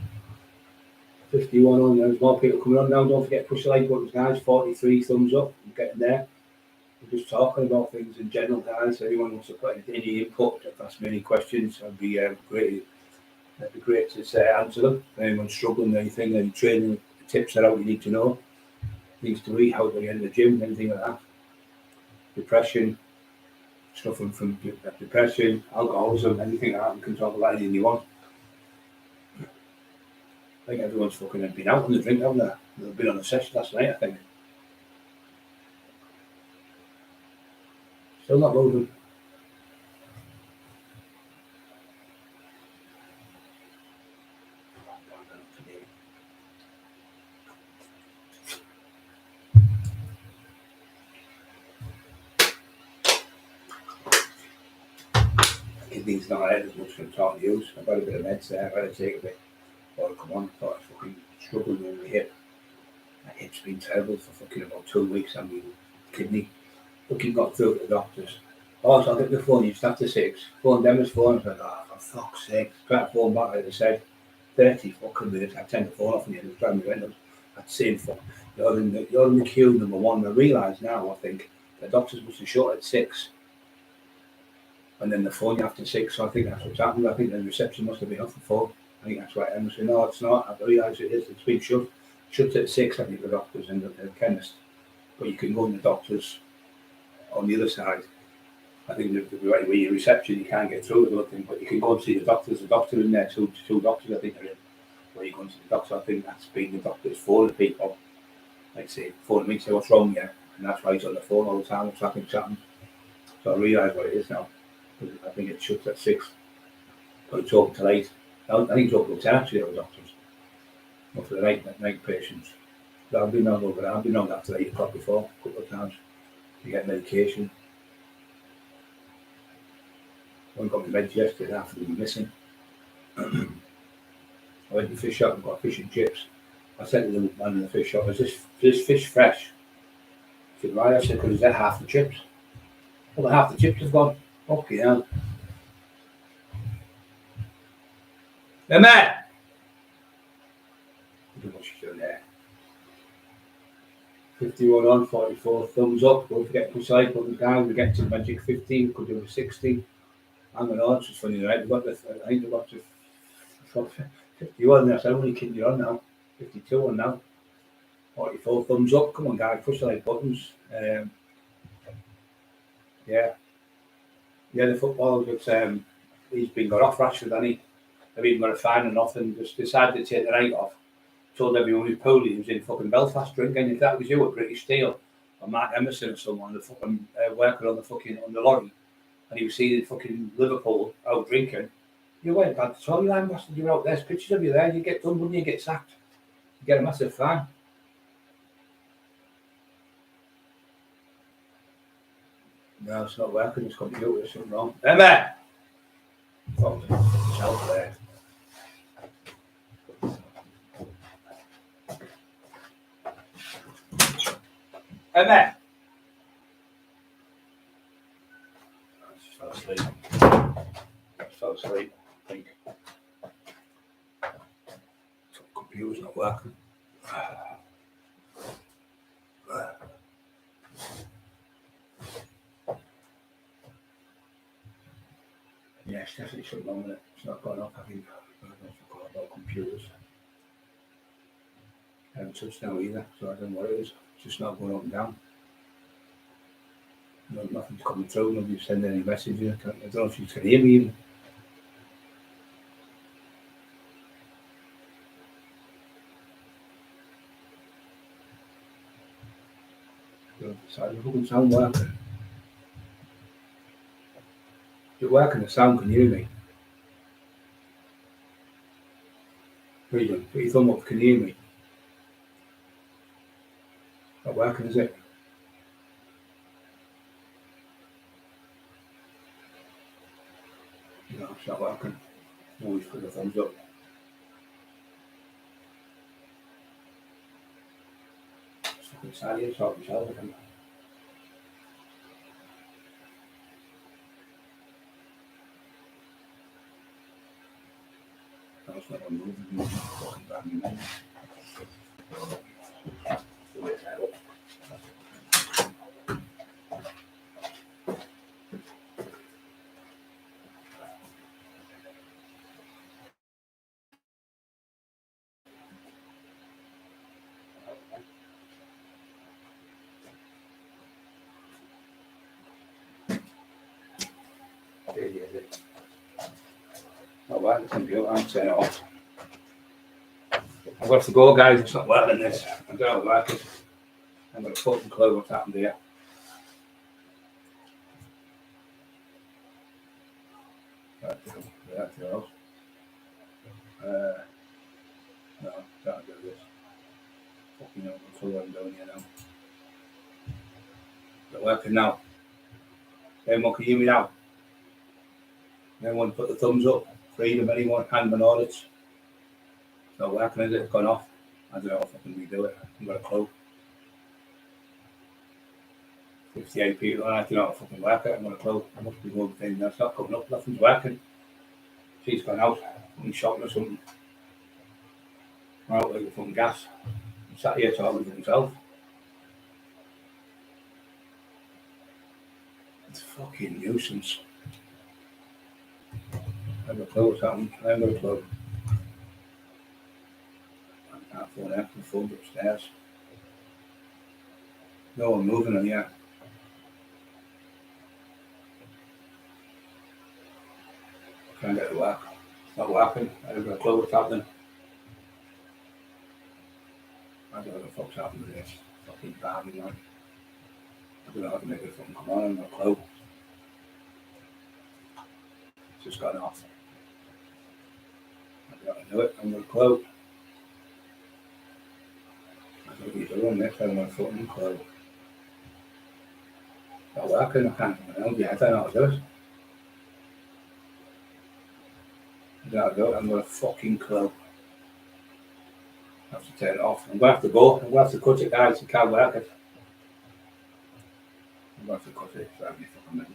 51 on, there's more people coming on now. Don't forget to push the like buttons, guys. 43 thumbs up. I'm getting there. We're just talking about things in general, guys. Anyone wants to put any input, if ask me any questions, I'd be great. It'd be great to answer them. If anyone's struggling with anything, any training tips that you need to know, things to eat, how to get in the gym, anything like that. Depression, stuff from depression, alcoholism, anything like that. You can talk about anything you want. I think everyone's fucking been out on the drink, haven't they? They've been on a session last night, I think. Still not moving. Kidney's not out as much from talking to you. I've had a bit of meds there, I've had to take a bit. Or come on, I thought I was fucking struggling with my hip. My hip's been terrible for fucking about 2 weeks. I mean, kidney. Fucking got through to the doctors. Oh, so I'll get the phone, you start to 6. Phone them his phone. I was like, oh, for fuck's sake. Try to phone back, like they said. 30 fucking minutes. I turned the phone off and it was driving me random. I'd seen fuck. You're in the queue, number one. I realise now, I think, the doctors must have shut at 6. And then the phone after 6, so I think that's what's happened. I think the reception must have been off the phone. I think that's why I said, no, it's not. I realise it is. It's been shut. Shut at 6, I think, the doctors and the chemist. But you can go in the doctors on the other side. I think with your reception, you can't get through with nothing, but you can go and see the doctors. The doctor in there, two doctors, I think, are in. Where you go and see the doctor, I think that's been the doctor's phone to people. Like, say, phone me, say, what's wrong here? And that's why he's on the phone all the time, chatting. So I realise what it is now. I think it shuts at 6. But it's open till 8. I think it's open till 10 actually, the doctors. Not for the night patients. But I've been on that till 8 o'clock before, a couple of times, to get medication. I got my meds yesterday after they were missing. I went to the fish shop and got fish and chips. I said to the man in the fish shop, is this fish fresh? He said, right. I said, because is that half the chips? Well, half the chips have gone. Okay, now. Hey, man! I don't know what she's doing there. 51 on, 44, thumbs up. Don't forget to push like buttons down. We get to the magic 15, we could do a 60. Hang on, it's just funny, right? I think we've got to 51 now, so I'm only kidding you on now. 52 on now. 44, thumbs up. Come on, guys, push the like buttons. Yeah, the football, but he's been got off Rashford, hasn't he? They've even got a fine and nothing, just decided to take the night off. Told everyone who's poorly he was in fucking Belfast drinking. If that was you at British Steel, or Mark Emerson or someone, the fucking worker on the lorry, and he was seen in fucking Liverpool out drinking, you went back to tell you, I'm bastard, you're out, there's pictures of you there, you get done, wouldn't you get sacked? You get a massive fine. No, it's not working, it's computer, there's something wrong. Emma! Oh, it's out there. Emma! I just fell asleep. I think. So the computer's not working. Yeah, it's definitely something wrong with it. It's not going up. I think I forgot about computers. I haven't touched now either, so I don't know what it is. It's just not going up and down. No, nothing's coming through. Nobody's sending any messages. I don't know if you can hear me even. So the fucking sound working. Is it working? The sound, can you hear me? Freedom, put your thumb up, can you hear me? Not working, is it? No, it's not working. Always put the thumbs up. It's fucking sad, it's not myself, I think. That's not moving. Fucking bad, man. Not working the computer, I'm turning it off. I've got to go, guys. It's not working this. I don't know what working. I'm going to fucking clue what's happened here. That's else. No, can't do this. Fucking no clue what I'm doing here now. Is it working now? Anyone can hear me now? Anyone put the thumbs up? Freedom, anyone? Hand on audits? It's not working, is it? It's gone off. I don't know if I can redo it. I haven't got a clue. 58 people, I don't know if I can work it. I haven't got a clue. I must be one thing that's not coming up. Nothing's working. She's gone out. I'm shopping or something. I'm out like a fucking gas. I'm sat here talking to himself. It's a fucking nuisance. I haven't got a clue what's happening. I haven't got a clue. I can't phone out. My phone's upstairs. No one moving on here. Can't get it to work. It's not working. I haven't got a clue what's happening. I don't know what the fuck's happening to this. Fucking bad, man. I don't know how to make it fucking come on. I haven't got a clue. It's just gone off. I don't know how to do it. I haven't got a clue. I don't know what you're doing next. I haven't got a fucking clue. It's not working. I can't come around yet. I don't know how to do it. I don't know how to do it. I haven't got a fucking clue. I have to turn it off. I'm going to have to go. I'm going to have to cut it, guys. I can't work it. I'm going to have to cut it. So I'm fucking mental.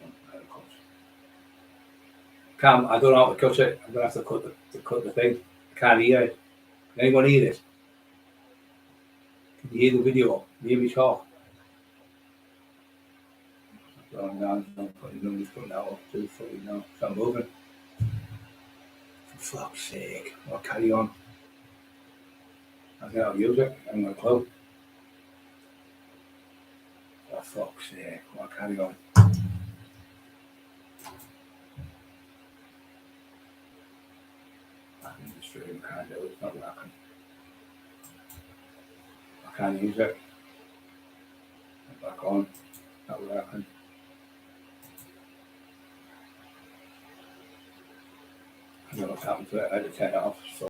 I don't know how to cut it. I'm going to have to cut the thing. I can't hear it. Can anyone hear this? Can you hear the video? Can you hear me talk? I'm putting that off too fully now. So I'm moving. For fuck's sake. I'll carry on. I don't know how to use it. I haven't got a clue. For fuck's sake. I'll carry on. I can just stream. I can't do it. It's not working. I can't use it. I'm back on. Not working. I don't know what's happened to it. I had to turn it off. So